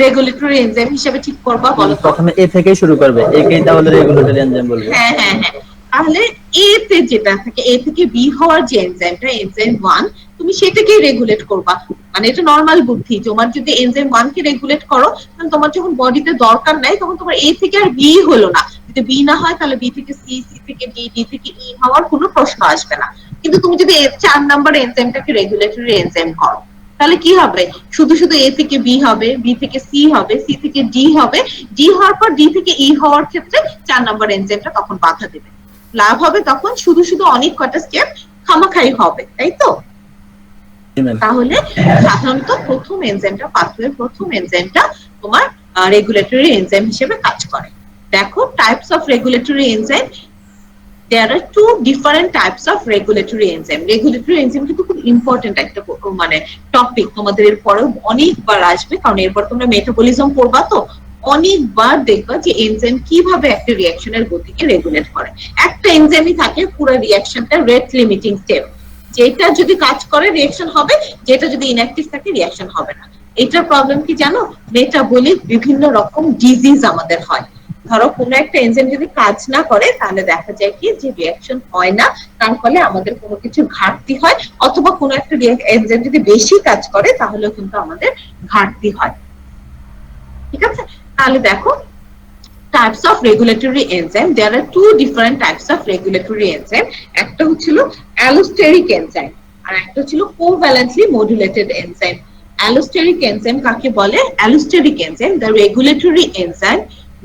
রেগুলেটরি এনজাইম হিসেবে ঠিক করবা বলো? প্রথমে এ থেকে শুরু করবে, একেই তাহলে রেগুলেটরি এনজাইম বলবে। হ্যাঁ হ্যাঁ হ্যাঁ, তাহলে এ তে যেটা থাকে, এ থেকে বি হওয়ার যে এনজাইমটা, এনজাইম 1, তুমি সেটাকে রেগুলেট করবা। মানে এটা নরমাল বুদ্ধি, তোমার যদি এনজাইম 1 কে রেগুলেট করো, তাহলে তোমার যখন বডিতে দরকার নাই তখন তোমার এ থেকে আর বি হলো না, যদি বি না হয় তাহলে বি থেকে সি, সি থেকে ডি, ডি থেকে ই হওয়ার কোনো প্রশ্ন আসবে না। কিন্তু তুমি যদি 4 নাম্বার এনজাইমটাকে রেগুলেটরি এনজাইম করো, তাহলে কি হবে, শুধু শুধু এ থেকে বি হবে, বি থেকে সি হবে, সি থেকে ডি হবে, ডি হওয়ার পর ডি থেকে ই হওয়ার ক্ষেত্রে 4 নম্বর এনজাইমটা তখন বাধা দেবে। লাভ হবে তখন শুধু শুধু অনেক কটা স্টেপ খামাখাই হবে, তাই তো? তাহলে সাধারণত প্রথম এনজাইমটা, পাথওয়ের প্রথম এনজাইমটা তোমার রেগুলেটরি এনজাইম হিসেবে কাজ করে। দেখো types of regulatory enzyme, there are two different types of regulatory enzyme. Regulatory enzyme কিন্তু খুব ইম্পর্টেন্ট একটা মানে টপিক, তোমাদের এর পরেও অনেকবার আসবে, কারণ এরপর তোমরা মেটাবলিজম পড়বা, তো অনেকবার দেখবা যে এনজাইম কিভাবে একটা রিঅ্যাকশনের গতিকে রেগুলেট করে। একটা এনজাইমই থাকে পুরো রিঅ্যাকশনটা রেট লিমিটিং স্টেপ, যেটা যদি কাজ করে রিঅ্যাকশন হবে, যেটা যদি ইনঅ্যাক্টিভ থাকে রিঅ্যাকশন হবে না। এটার প্রবলেম কি জানো, মেটাবলিক বিভিন্ন রকম ডিজিজ আমাদের হয়। ধরো কোনো একটা এনজাইম যদি কাজ না করে তাহলে দেখা যায় কি যে রিঅ্যাকশন হয় না, তার ফলে আমাদের কোনো কিছু ঘাটতি হয়, অথবা কোনো একটা এনজাইম যদি বেশি কাজ করে তাহলেও কিন্তু আমাদের ঘাটতি হয়। ঠিক আছে, তাহলে দেখো types of regulatory enzyme, there are two different types of regulatory enzyme. একটা হচ্ছিল allosteric enzyme আর একটা হচ্ছিল covalently modulated enzyme. Allosteric enzyme কাকে বলে? Allosteric enzyme, the regulatory enzyme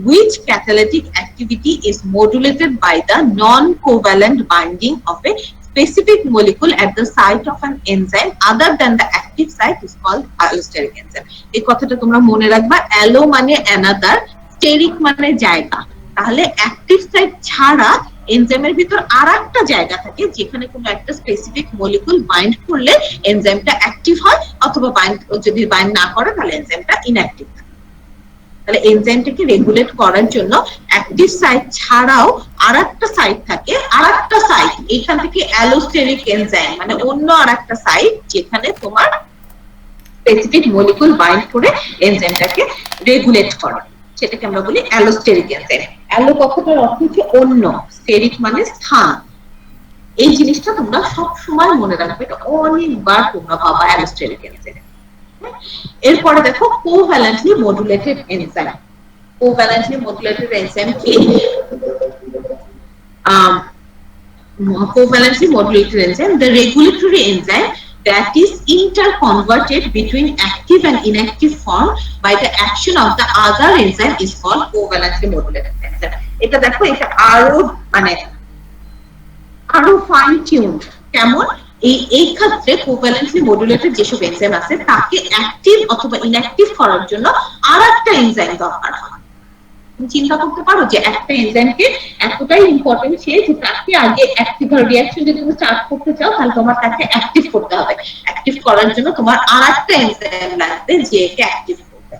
which catalytic activity is modulated by the non-covalent binding of a specific molecule at the site of an enzyme other than the active site is called allosteric enzyme. এই কথাটা তোমরা মনে রাখবা, allo মানে another, steric মানে জায়গা। তাহলে active site ছাড়া এনজাইমের ভিতর আরেকটা জায়গা থাকে যেখানে কোনো একটা স্পেসিফিক মলিকিউল বাইন্ড করলে এনজাইমটা অ্যাক্টিভ হয়, অথবা বাইন্ড যদি বাইন্ড না করে তাহলে এনজাইমটা ইনঅ্যাক্টিভ থাকে। তাহলে এনজাইমটাকে রেগুলেট করার জন্য অ্যাক্টিভ সাইট ছাড়াও আরেকটা সাইট থাকে, আরেকটা সাইট এখান থেকে অ্যালোস্টেরিক এনজাইম মানে অন্য আরেকটা সাইট যেখানে তোমার স্পেসিফিক মলিকিউল বাইন্ড করে এনজাইমটাকে রেগুলেট করে, সেটাকে আমরা বলি অ্যালোস্টেরিক এনজাইম। অ্যালো কথাটার অর্থ হচ্ছে অন্য, স্টেরিক মানে স্থান। এই জিনিসটা তোমরা সব সময় মনে রাখবে, এটা অনেকবার তোমরা পাবা অ্যালোস্টেরিক এনজাইম। এরপরে দেখো কোভ্যালেন্টলি মডুলেটেড এনজাইম। কোভ্যালেন্টলি মডুলেটেড এনজাইম কি? Covalently modulated enzyme, the regulatory enzyme that is interconverted between active and inactive form by the action of the other enzyme is called covalently modulated enzyme. এটা দেখো, এটা আরো মানে আরো fine tuned. কেমন? এই ক্ষেত্রে কোভ্যালেন্টলি মডুলেটেড যেসব এনজাইম আছে তাকে অ্যাক্টিভ অথবা ইনঅ্যাক্টিভ করার জন্য আরেকটা এনজাইম দরকার হয়। চিন্তা করতে পারো যে একটা এনজাইমকে এতটাই ইম্পর্টেন্ট সে যে তাকে আগে অ্যাক্টিভ রিঅ্যাকশন যদি তুমি স্টার্ট করতে চাও তাহলে তোমার তাকে অ্যাক্টিভ করতে হবে। অ্যাক্টিভ করার জন্য তোমার আরেকটা এনজাইম লাগবে যে একে অ্যাক্টিভ করবে।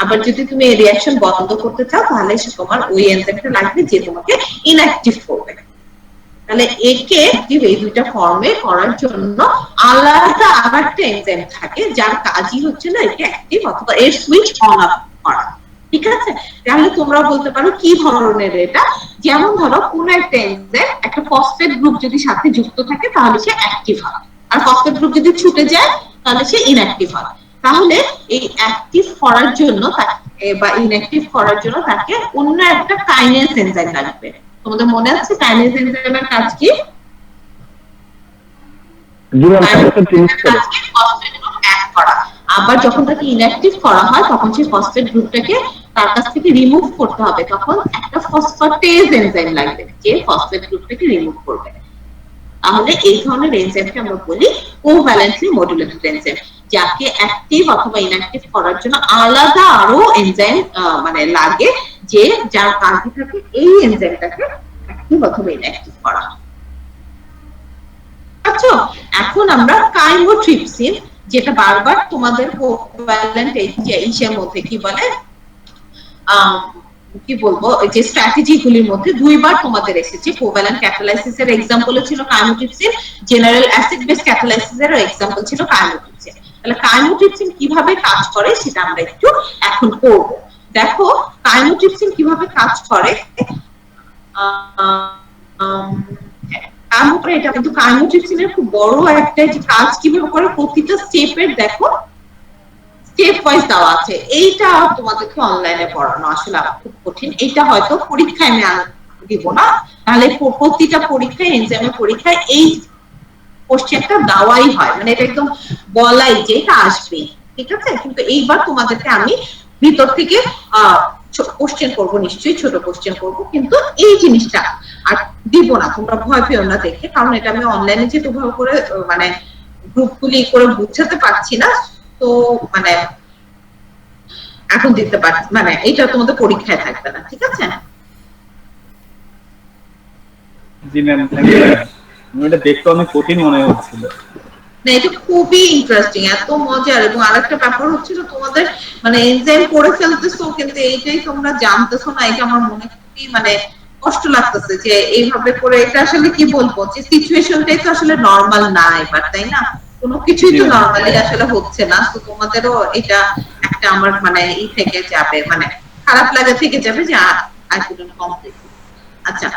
আবার যদি তুমি এই রিঅ্যাকশন বন্ধ করতে চাও তাহলে তোমার ওই এনজাইমটা লাগবে যে তোমাকে ইনঅ্যাক্টিভ করবে। তাহলে একে অ্যাক্টিভ এই দুইটা ফর্মে করার জন্য আলাদা আরেকটা এনজাইম থাকে যার কাজই হচ্ছে না একে অ্যাক্টিভ অথবা এর সুইচ অন অফ করা। ঠিক আছে, তাহলে তোমরা বলতে পারো কি ধরনের এটা? যেমন ধরো কোন একটা এনজাইম একটা ফসফেট গ্রুপ যদি সাথে যুক্ত থাকে তাহলে সে অ্যাক্টিভ হয়, আর ফসফেট গ্রুপ যদি ছুটে যায় তাহলে সে ইনঅ্যাক্টিভ হয়। তাহলে এই অ্যাক্টিভ করার জন্য বা ইনঅ্যাক্টিভ করার জন্য তাকে অন্য একটা কাইনেজ এনজাইম লাগবে। তোমাদের মনে আছে কাইনেজ এনজাইমের কাজ কি? আবার যখন তাকে ইনঅ্যাক্টিভ করা হয় তখন সেই ফসফেট গ্রুপটাকে তার কাছ থেকে রিমুভ করতে হবে, তখন একটা ফসফেটেজ এনজাইম লাগবে যে ফসফেট গ্রুপটাকে রিমুভ করবে। তাহলে এই ধরনের এনজাইমকে আমরা বলি কোভ্যালেন্টলি মডুলেটেড এনজাইম, যাকে অ্যাক্টিভ অথবা ইনঅ্যাক্টিভ করার জন্য আলাদা আরো এনজাইম মানে লাগে যে যার কাজই থাকে এই এনজাইমটাকে অ্যাক্টিভ অথবা ইনঅ্যাক্টিভ করা। আচ্ছা, এখন আমরা কাইমোট্রিপসিন, যেটা বারবার তোমাদের কোভ্যালেন্ট এইচের মধ্যে কি বলে কি বলবো যে স্ট্র্যাটেজি গুলির মধ্যে দুইবার তোমাদের এসেছে। কোভ্যালেন্ট ক্যাটালাইসিস এর एग्जांपल ছিল কাইমোট্রিপসিন, জেনারেল অ্যাসিড বেস ক্যাটালাইসিস এর एग्जांपल ছিল কাইমোট্রিপসিন। তাহলে কাইমোট্রিপসিন কিভাবে কাজ করে সেটা আমরা একটু এখন করব। দেখো কাইমোট্রিপসিন কিভাবে কাজ করে। এটা কিন্তু কাইমোট্রিপসিনের খুব বড় একটা কাজ কিভাবে করে প্রতিটা স্টেপের দেখো স্টেপ ওয়াইজ দেওয়া আছে। এইটা তোমাদেরকে অনলাইনে পড়ানো আসলে খুব কঠিন, এটা হয়তো পরীক্ষায় আমি দিব না, তাহলে প্রতিটা পরীক্ষায় এনজাইমের পরীক্ষায় এই কোশ্চেনটা দেওয়াই হয়, মানে এটা একদম বলাই যে এটা আসবে, ঠিক আছে। কিন্তু এইবার তোমাদেরকে আমি ভিতর থেকে কোশ্চেন করবো, নিশ্চয়ই ছোট কোশ্চেন করবো, কিন্তু এই জিনিসটা আর দিব না, তোমরা ভয় পেও না দেখে, কারণ এটা আমি অনলাইনে যেহেতু ভাবে করে মানে গ্রুপগুলি করে বুঝাতে পারছি না, তো মানে এখন দিতে পারছি, মানে এটা তোমাদের পরীক্ষায় থাকবে না, ঠিক আছে। জি ম্যাম, থ্যাংক ইউ। এটা দেখতে অনেক কঠিন মনে হচ্ছিল। না, এটা খুবই ইন্টারেস্টিং, এত মজার। এবং আরেকটা ব্যাপার হচ্ছে যে তোমাদের মানে এনজাইম করে ফেলতেছো, কিন্তু এইটাই তোমরা জানতেছো না, এটা আমার মনে খুবই মানে কষ্ট লাগতেছে যে এইভাবে করে। এটা আসলে কি বলবো, যে সিচুয়েশনটাই তো আসলে নরমাল না এবার, তাই না? কোনো কিছুই তো নরমালি আসলে হচ্ছে না। তো তোমাদেরও এটা একটা আমার মানে ই থেকে যাবে, মানে খারাপ লাগা থেকে যাবে যে আই কুডন্ট কমপ্লিট। আচ্ছা,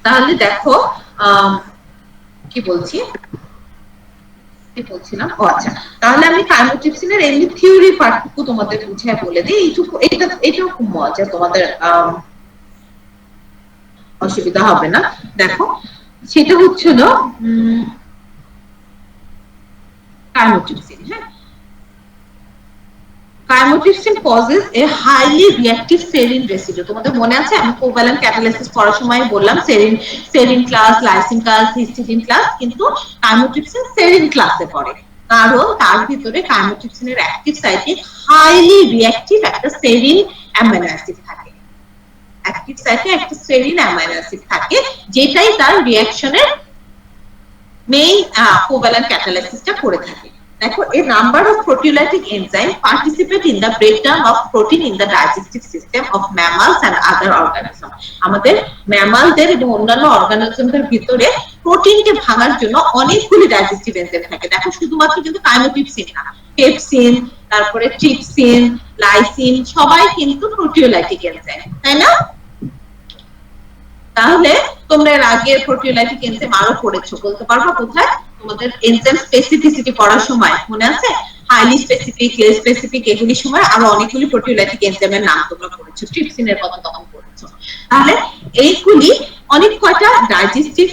তাহলে দেখো কি বলছি বলছিলাম, ও আচ্ছা, তাহলে আমি কাইমোট্রিপসিনের এমনি থিওরি পার্টটুকু তোমাদের বুঝিয়ে বলে দিই। এইটুকু, এটাও খুব মজা, তোমাদের অসুবিধা হবে না। দেখো, সেটা হচ্ছিল কাইমোট্রিপসিন। হ্যাঁ, chymotrypsin causes a highly reactive serine residue। তোমাদের মনে আছে আমি কোভ্যালেন্ট ক্যাটালাইসিস পড়ার সময় বললাম serine class, lysine class, histidine class, কিন্তু কাইমোট্রিপসিন সেরিন ক্লাসে পড়ে, কারণ তার ভিতরে কাইমোট্রিপসিনের অ্যাক্টিভ সাইটে হাইলি রিঅ্যাক্টিভ একটা সেরিন অ্যামাইনো অ্যাসিড থাকে। অ্যাক্টিভ সাইটে একটা সেরিন অ্যামাইনো অ্যাসিড থাকে, যেটাই তার রিঅ্যাকশনের মেইন কোভ্যালেন্ট ক্যাটালাইসিসটা করে থাকে। দেখো, a number of proteolytic enzymes participate in the breakdown of protein in the digestive system of mammals and other organisms। আমাদের ম্যামালদের এবং অন্যান্য অর্গানিজমদের ভিতরে প্রোটিনকে ভাঙার জন্য অনেকগুলি ডাইজেস্টিভ এনজাইম থাকে। দেখো, শুধুমাত্র কিন্তু কাইমোট্রিপসিন না, পেপসিন, তারপরে ট্রিপসিন, লাইসিন, সবাই কিন্তু প্রোটিওলাইটিক এনজাইম, তাই না? তাহলে তোমরা এর আগে প্রোটিওলাইটিক এনজাইম আরো পড়েছো, বলতে পারবা কোথায়? তোমাদের এনজাইম স্পেসিফিসিটি পড়ার সময় মনে আছে? হাইলি স্পেসিফিক, লেস স্পেসিফিক, এগুলির সময় আরো অনেকগুলি প্রোটিওলাইটিক এনজাইমের নাম তোমরা পড়েছো, ট্রিপসিনের কথা তখন পড়েছো। তাহলে এইগুলি অনেক কয়টা ডাইজেস্টিভ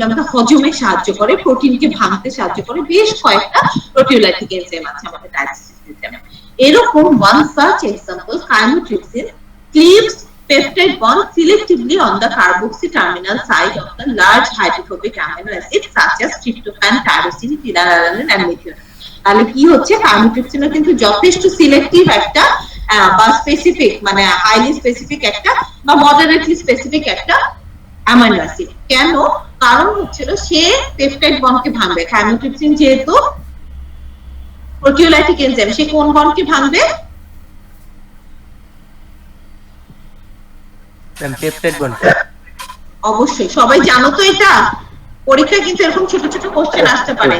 আমাদের হজমে সাহায্য করে, প্রোটিনকে ভাঙতে সাহায্য করে, বেশ কয়েকটা প্রোটিওলাইটিক এনজাইম আছে আমাদের ডাইজেস্টিভ সিস্টেমে। এরকম one such example, chymotrypsin cleaves peptide bond selectively on the carboxy terminal site of the large hydrophobic amino acids such as tryptophan, tyrosine, phenylalanine and methionine। তাহলে কি হচ্ছে, কাইমোট্রিপসিন কিন্তু যথেষ্ট সিলেক্টিভ একটা বা স্পেসিফিক, মানে হাইলি স্পেসিফিক একটা বা মডারেটলি স্পেসিফিক একটা অ্যামাইনো অ্যাসিড। কেন? কারণ হচ্ছিল সে পেপটাইড বন্ডকে ভাঙবে। কাইমোট্রিপসিন যেহেতু প্রোটিওলাইটিক এনজাইম, সে কোন বন্ডকে ভাঙবে? Peptide bond. অবশ্যই সবাই জানো তো এটা, পরীক্ষায় কিন্তু এরকম ছোট ছোট কোশ্চেন আসতে পারে,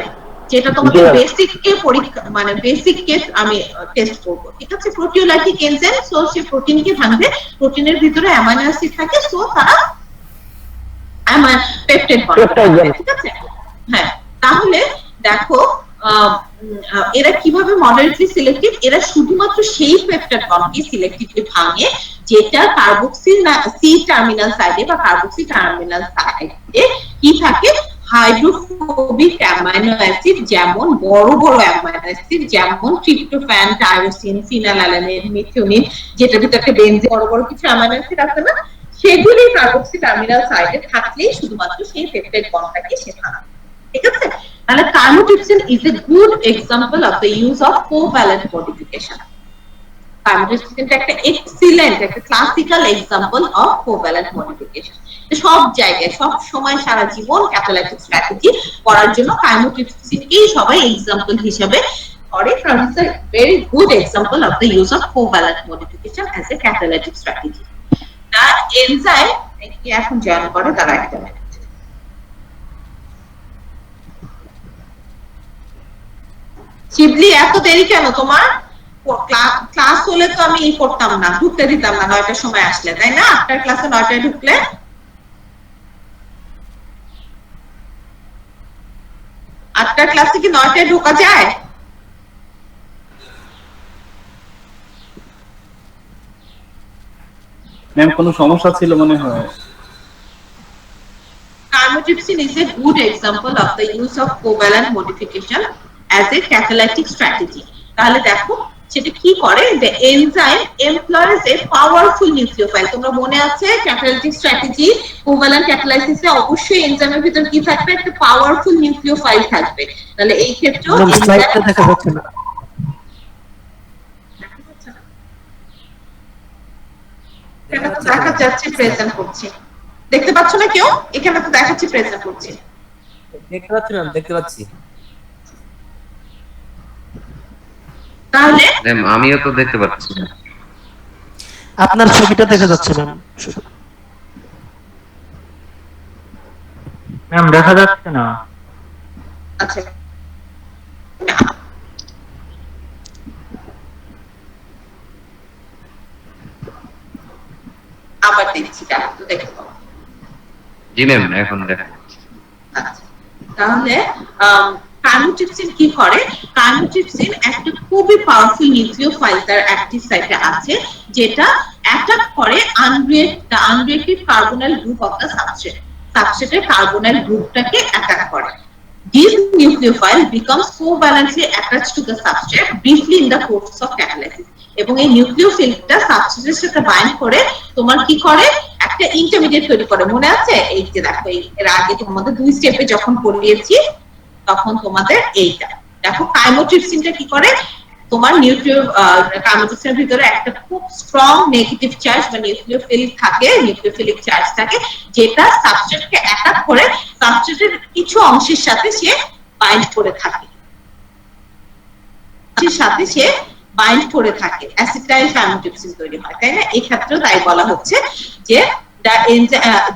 যেটা তোমাদের বেসিক কে পরীক্ষা, মানে বেসিক কে আমি টেস্ট করব, ঠিক আছে। প্রোটিওলাইটিক এনজাইম, সো সে প্রোটিনকে ভাঙবে, প্রোটিনের ভিতরে অ্যামাইনো অ্যাসিড থাকে, সো তারা পেপটাইড বন্ড, ঠিক আছে। হ্যাঁ, তাহলে দেখো এরা কিভাবে মডারেটলি সিলেক্টিভ, এরা শুধুমাত্র সেই পেপটাইড বন্ডকে সিলেক্টিভলি ভাঙে যেটা কার্বক্সি সি টার্মিনাল সাইডে বা কার্বক্সি টার্মিনাল সাইডে কি থাকে, হাইড্রোফোবিক অ্যামাইনো অ্যাসিড, যেমন বড় বড় অ্যামাইনো অ্যাসিড যেমন ট্রিপ্টোফ্যান, টাইরোসিন, ফিনালালানিন, মিথিওনিন, যেটার ভিতরে একটা বেনজিন, বড় বড় কিছু অ্যামাইনো অ্যাসিড আছে না, সেগুলি কার্বক্সি টার্মিনাল সাইডে থাকলেই শুধুমাত্র সেই পেপটাইড বন্ডটাকে সে ভাঙে, ঠিক আছে। তাহলে chymotrypsin is a good example of the use of covalent modification। chymotrypsin একটা এক্সিলেন্ট, একটা classical example of covalent modification. সব জায়গায় সব সময় সারা জীবন ক্যাটালাইটিক স্ট্র্যাটেজি করার জন্য কাইমোট্রিপসিনকেই সবাই এক্সাম্পল হিসেবে ধরে, কারণ it's a very good example of the use of covalent modification as a catalytic strategy. আর এনজাইম কি এখন জয়েন করে, তারা একটা মিনিট। শিবলি, এত দেরি কেন তোমার? ক্লাস হলে তো আমি করতাম না, ঢুকতে দিতাম না 9টার সময় আসলে, তাই না? 8টার ক্লাসে 9টায় ঢুকলে 8টার ক্লাসে কি 9টায় ঢোকা যায়? ম্যাম কোনো সমস্যা ছিল মনে হয়। chymotrypsin is a good example of the use of covalent modification as a catalytic strategy. তাহলে দেখো সেটা কি করে, the enzyme employs a powerful nucleophile. তোমরা মনে আছে catalytic strategy covalent catalysis এ অবশ্যই এনজাইমের ভিতর কি থাকবে, একটা পাওয়ারফুল নিউক্লিওফাইল থাকবে। তাহলে এই ক্ষেত্রে স্লাইডটা দেখা যাচ্ছে না। দেখা যাচ্ছে প্রেজেন্ট করছি, দেখতে পাচ্ছ না কেউ? এখানে তো দেখাচ্ছি প্রেজেন্ট করছি। দেখতে পাচ্ছি ম্যাম, দেখতে পাচ্ছি। তাহলে ম্যাম আমিও তো দেখতে পাচ্ছি না। আপনার ছবিটা দেখা যাচ্ছে ম্যাম। ম্যাম দেখা যাচ্ছে না। আচ্ছা আবার দিচ্ছি, তো দেখতে পাবো। জি ম্যাম এখন দেখা। আচ্ছা, তাহলে কাইমোট্রিপসিন কি করে? কাইমোট্রিপসিন একটা খুবই পাওয়ারফুল নিউক্লিওফাইল তার অ্যাক্টিভ সাইটে আছে, যেটা অ্যাটাক করে unreactive carbonyl group of the substrate. সাবস্ট্রেটের কার্বনাইল গ্রুপটাকে অ্যাটাক করে। This nucleophile becomes covalently attached to the substrate briefly in the course of catalysis. এবং এই নিউক্লিওফিলটা সাবস্ট্রেটের সাথে বাইন্ড করে তোমার কি করে, একটা ইন্টারমিডিয়েট তৈরি করে। মনে আছে এই যে দেখো, এর আগে তোমাদের 2 স্টেপে যখন পড়িয়েছি তখন তোমাদের এইটা দেখো, কাইমোট্রিপসিনটা কি করে, তোমার কাইমোট্রিপসিনের ভিতরে একটা খুব স্ট্রং নেগেটিভ চার্জ বা নিউক্লিওফিল থাকে, নিউক্লিওফিলিক চার্জ থাকে, যেটা সাবস্ট্রেটকে অ্যাটাক করে সাবস্ট্রেটের কিছু অংশের সাথে সে বাইন্ড করে থাকে, সাথে সে বাইন্ড করে থাকে, অ্যাসিটাইল কাইমোট্রিপসিন তৈরি হয়, তাই না? এই ক্ষেত্রেও তাই বলা হচ্ছে যে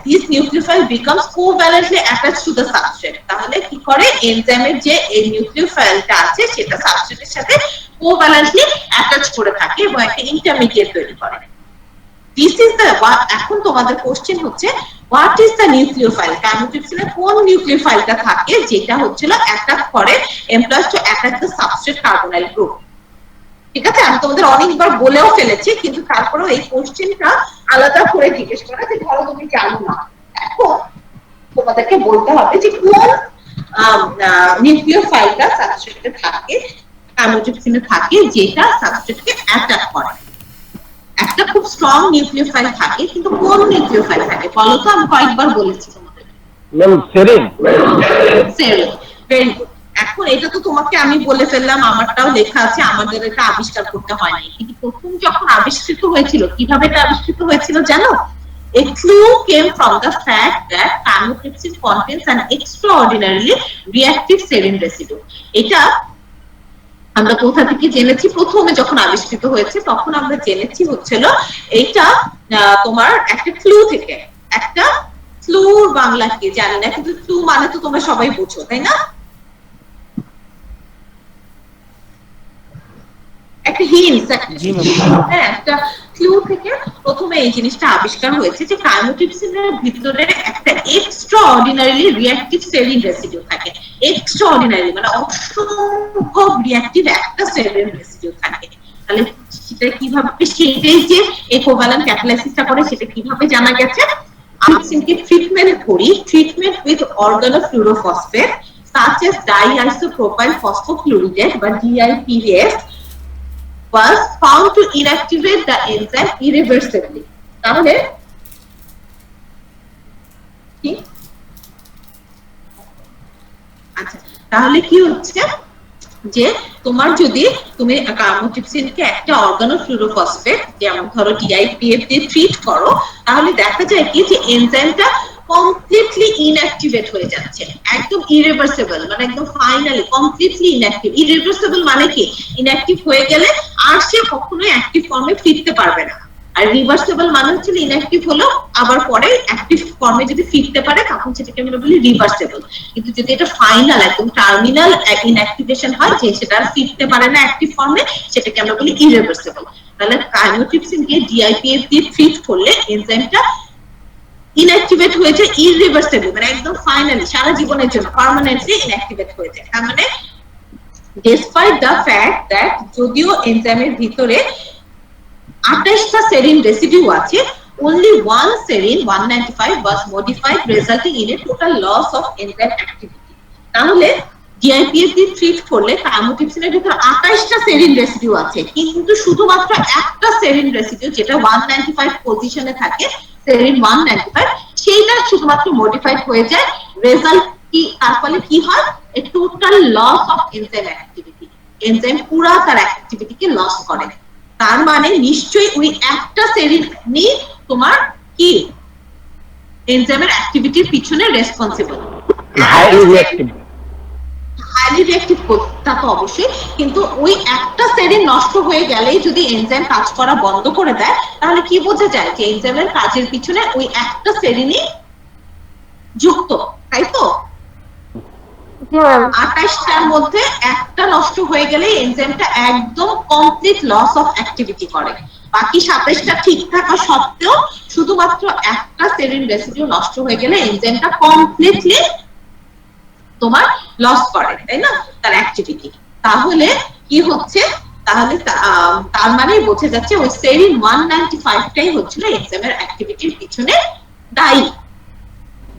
this nucleophile becomes covalently attached to the substrate. তাহলে কি করে, এনজাইমের যে এই নিউক্লিওফাইলটা আছে সেটা সাবস্ট্রেটের সাথে কোভ্যালেন্টলি অ্যাটাচ করে থাকে এবং একটা ইন্টারমিডিয়েট তৈরি করে। This is the এখন তোমাদের কোশ্চেন হচ্ছে what is the nucleophile? কাইমোট্রিপসিনে কোন নিউক্লিওফাইলটা থাকে যেটা হচ্ছিল অ্যাটাক করে employs to attack the substrate carbonyl group? ঠিক আছে, আমি তোমাদের অনেকবার বলেও ফেলেছি, কিন্তু তারপরেও এই কোশ্চেনটা আলাদা করে জিজ্ঞেস করা যে ধরো তুমি জানো না, এখন তোমাদেরকে বলতে হবে যে কোন নিউক্লিওফাইলটা সাবস্ট্রেটে থাকে, কাইমোট্রিপসিনে থাকে, যেটা সাবস্ট্রেটকে অ্যাটাক করে। একটা খুব স্ট্রং নিউক্লিওফাইল থাকে, কিন্তু কোন নিউক্লিওফাইল থাকে বলো তো? আমি কয়েকবার বলেছি তোমাদের। Ma'am serine. Serine, very good. এখন এটা তো তোমাকে আমি বলে ফেললাম, আমারটাও লেখা আছে, আমাদের এটা আবিষ্কার করতে হয়নি। কিন্তু প্রথম যখন আবিষ্কৃত হয়েছিল, কিভাবে এটা আবিষ্কৃত হয়েছিল জানো? A clue came from the fact that chymotrypsin contains an extraordinarily reactive serine residue. এটা আমরা কোথা থেকে জেনেছি? প্রথমে যখন আবিষ্কৃত হয়েছে তখন আমরা জেনেছি হচ্ছিল এইটা তোমার একটা ক্লু থেকে। একটা ক্লু বাংলা কি জানি না, কিন্তু ক্লু মানে তো তোমরা সবাই বুঝো, তাই না? একটা হিন্ট, হ্যাঁ, একটা ক্লু থেকে প্রথমে এই জিনিসটা আবিষ্কার হয়েছে যে কাইমোট্রিপসিনের ভিতরে একটা এক্সট্রাঅর্ডিনারিলি রিঅ্যাক্টিভ সেরিন রেসিডিউ থাকে। এক্সট্রাঅর্ডিনারি মানে অসম্ভব রিঅ্যাক্টিভ একটা সেরিন রেসিডিউ থাকে। তাহলে সেটা কিভাবে, সেটাই যে কোভ্যালেন্ট ক্যাটালাইসিসটা করে সেটা কিভাবে জানা গেছে? আমসিনকে ট্রিটমেন্ট করি, treatment with organofluorophosphate such as diisopropyl phosphochloride বা DIPF was found to inactivate the enzyme irreversibly. তাহলে কি, আচ্ছা, তাহলে কি হচ্ছে যে তোমার যদি তুমি কাইমোট্রিপসিনকে একটা অর্গানোফ্লুরোফসফেট যেমন ধরো DIPF দিয়ে ট্রিট করো, তাহলে দেখা যায় কি যে এনজাইমটা কমপ্লিটলি ইনঅ্যাক্টিভেট হয়ে যাচ্ছে, একদম ইরিভার্সিবল, মানে একদম ফাইনালি কমপ্লিটলি ইনঅ্যাক্টিভ। ইরিভার্সিবল মানে কি, ইনঅ্যাক্টিভ হয়ে গেলে আর সে কখনোই অ্যাক্টিভ ফর্মে ফিরতে পারবে না। আর রিভার্সিবল মানে হচ্ছে ইনঅ্যাক্টিভ হলো আবার পরে অ্যাক্টিভ ফর্মে যদি ফিরতে পারে তখন সেটাকে আমরা বলি রিভার্সিবল। কিন্তু যদি এটা ফাইনাল একদম টার্মিনাল ইনঅ্যাক্টিভেশন হয়, যে সেটা আর ফিরতে পারে না অ্যাক্টিভ ফর্মে, সেটাকে আমরা বলি ইরিভার্সিবল। তাহলে কাইমোট্রিপসিনকে DIPF দিয়ে ট্রিট করলে এনজাইমটা ইনঅ্যাক্টিভেট হয়ে যায় ইরিভার্সিবল, মানে একদম ফাইনালি সারা জীবনের জন্য পার্মানেন্টলি ইনঅ্যাক্টিভেট হয়ে যায়। তার মানে despite the fact that যদিও এনজাইমের ভিতরে 28টা সেরিন রেসিডিউ আছে, only one serine 195 was modified resulting in a total loss of enzyme activity. তাহলে DIPSD ট্রিট করলে কাইমোট্রিপসিনের ভিতর 28টা সেরিন রেসিডিউ আছে, কিন্তু শুধুমাত্র একটা সেরিন রেসিডিউ যেটা 195 পজিশনে থাকে, সেরিন 195, সেইটা শুধুমাত্র মডিফাইড হয়ে যায়। রেজাল্ট কি, তার ফলে কি হয়? A total loss of enzyme activity, enzyme পুরা তার অ্যাক্টিভিটিকে লস করে। তার মানে নিশ্চয়ই ওই একটা সেরিনই তোমার কি এনজাইমের অ্যাক্টিভিটির পিছনে responsible. Highly reactive, highly reactive তা তো অবশ্যই, কিন্তু ওই একটা সেরিন নষ্ট হয়ে গেলেই যদি এনজাইম কাজ করা বন্ধ করে দেয়, তাহলে কি বোঝা যায় যে এনজাইমের কাজের পিছনে ওই একটা সেরিনই যুক্ত, তাই তো? 28টার মধ্যে একটা নষ্ট হয়ে গেলে এনজাইমটা একদম কমপ্লিট লস অফ অ্যাক্টিভিটি করে। বাকি 27টা ঠিক থাকা সত্ত্বেও শুধুমাত্র একটা সেরিন রেসিডিউ নষ্ট হয়ে গেলে এনজাইমটা কমপ্লিটলি তোমার লস করে, তাই না, তার অ্যাক্টিভিটি। তাহলে কি হচ্ছে? তাহলে তার মানে বোঝা যাচ্ছে ওই সেরিন 195টাই হচ্ছিল এনজাইমের অ্যাক্টিভিটির পিছনে দায়ী।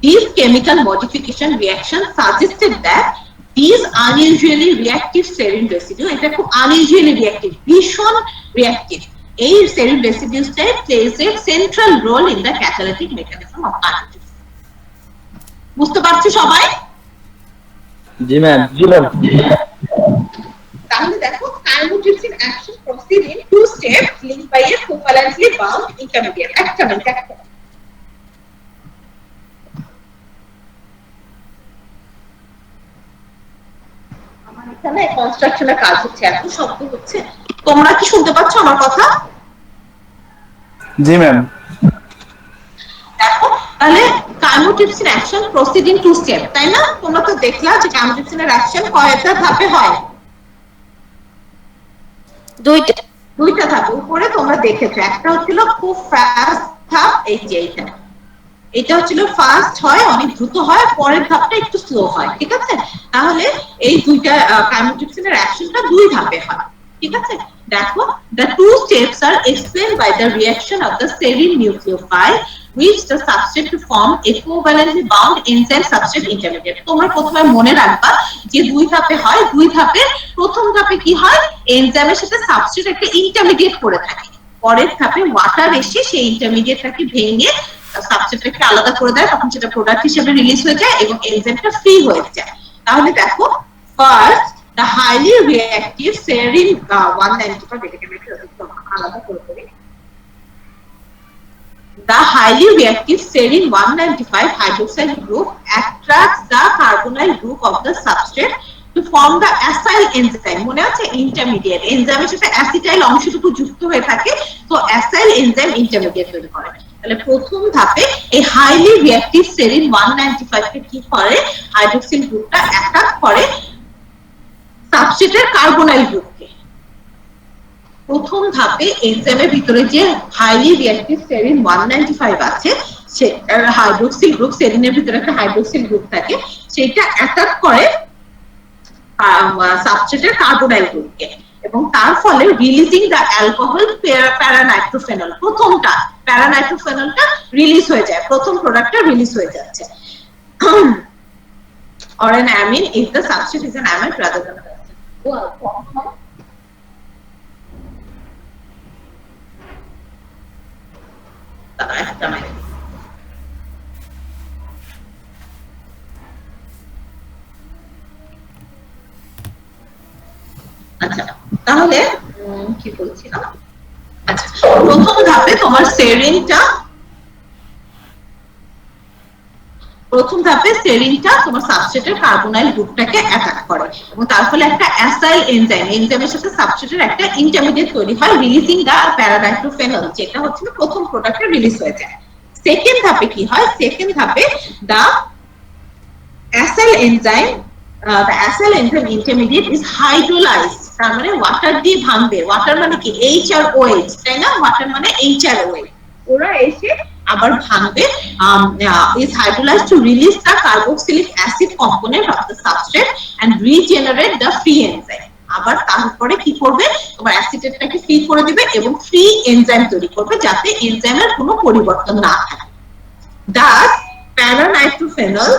These chemical modification reactions suggested that these unusually reactive serine residue, এটা খুব unusually reactive, ভীষণ reactive, এই serine residues plays a central role in the catalytic mechanism of chymotrypsin. বুঝতে পারছো সবাই? জি ম্যাম। তাহলে দেখো chymotrypsin action proceed in two steps linked by a covalently bound intermediate. একটা এখানে কনস্ট্রাকশনের কাজ হচ্ছে, এত শব্দ হচ্ছে, তোমরা কি শুনতে পাচ্ছ আমার কথা? জি ম্যাম। দেখো তাহলে chymotrypsin action proceed in two step, তাই না? তোমরা তো দেখলা যে chymotrypsinের অ্যাকশন কয়টা ধাপে হয়? দুইটা ধাপ। উপরে তোমরা দেখেছো, একটা হচ্ছিল খুব ফাস্ট ধাপ, এই যে এইটা, এটা হচ্ছিল ফাস্ট হয়, অনেক দ্রুত হয়, পরের ধাপটা একটু স্লো হয়, ঠিক আছে? তাহলে এই দুইটা chymotrypsinের অ্যাকশনটা দুই ধাপে হয়, ঠিক আছে? দেখো, the two steps are explained by the reaction of the serine nucleophile which the substrate to form a covalently bound enzyme substrate intermediate. তোমরা প্রথমে মনে রাখবা যে দুই ধাপে হয়, দুই ধাপে প্রথম ধাপে কি হয়, এনজাইমের সাথে সাবস্ট্রেট একটা ইন্টারমিডিয়েট করে থাকে, পরের ধাপে ওয়াটার এসে সেই ইন্টারমিডিয়েটটাকে ভেঙে সাবস্ট্রেটটাকে আলাদা করে দেয়, তখন সেটা প্রোডাক্ট হিসেবে রিলিজ হয়ে যায় এবং এনজাইমটা ফ্রি হয়ে যায়। তাহলে দেখো, first the highly reactive serine 195, এটাকে একটু আলাদা করে করি, the highly reactive serine 195 hydroxyl group attracts the carbonyl group of the substrate to form the acyl enzyme. মনে আছে ইন্টারমিডিয়েট এনজাইমের সাথে অ্যাসিটাইল অংশটুকু যুক্ত হয়ে থাকে, তো অ্যাসাইল এনজাইম ইন্টারমিডিয়েট তৈরি করে। তাহলে প্রথম ধাপে এই হাইলি রিঅ্যাক্টিভ সেরিন 195 কে কি করে, হাইড্রোক্সিল গ্রুপটা অ্যাটাক করে সাবস্ট্রেটের কার্বনাইল গ্রুপকে। প্রথম ধাপে এনজাইমের ভিতরে যে হাইলি রিঅ্যাক্টিভ সেরিন 195 আছে, সেটার হাইড্রোক্সিল গ্রুপ, সেরিনের ভিতরে একটা হাইড্রোক্সিল গ্রুপ থাকে, সেটা অ্যাটাক করে সাবস্ট্রেটের কার্বনাইল গ্রুপকে, এবং তার ফলে রিলিজিং দ্য অ্যালকোহল প্যারানাইট্রোফেনল, প্রথমটা প্যারানাইট্রোফেনলটা রিলিজ হয়ে যায়, প্রথম প্রোডাক্টটা রিলিজ হয়ে যাচ্ছে। or an amine if the substrate is an amide rather than a acid. আচ্ছা, তাহলে কি বলছিলাম? আচ্ছা, প্রথম ধাপে তোমার সেরিনটা, তোমার সাবস্ট্রেটের কার্বনাইল গ্রুপটাকে অ্যাটাক করে এবং তার ফলে একটা অ্যাসাইল এনজাইমের সাথে সাবস্ট্রেটের একটা ইন্টারমিডিয়েট তৈরি হয়, রিলিজিং দা প্যারানাইট্রোফেনল, যেটা হচ্ছে প্রথম প্রোডাক্টে রিলিজ হয়ে যায়। সেকেন্ড ধাপে কি হয়? সেকেন্ড ধাপে the acyl enzyme intermediate is hydrolysed, তার মানে ওয়াটার দিয়ে ভাঙবে। ওয়াটার মানে কি? HROH, তাই না? ওয়াটার মানে HROH, ওরা এসে আবার ভাঙবে, is hydrolyzed to release the carboxylic acid component of the substrate and regenerate the free enzyme. আবার তারপরে কি করবে, তোমার অ্যাসিটেটটাকে ফ্রি করে দিবে এবং ফ্রি এনজাইম তৈরি করবে যাতে এনজাইমের কোনো পরিবর্তন না থাকে। Thus, para-nitrophenol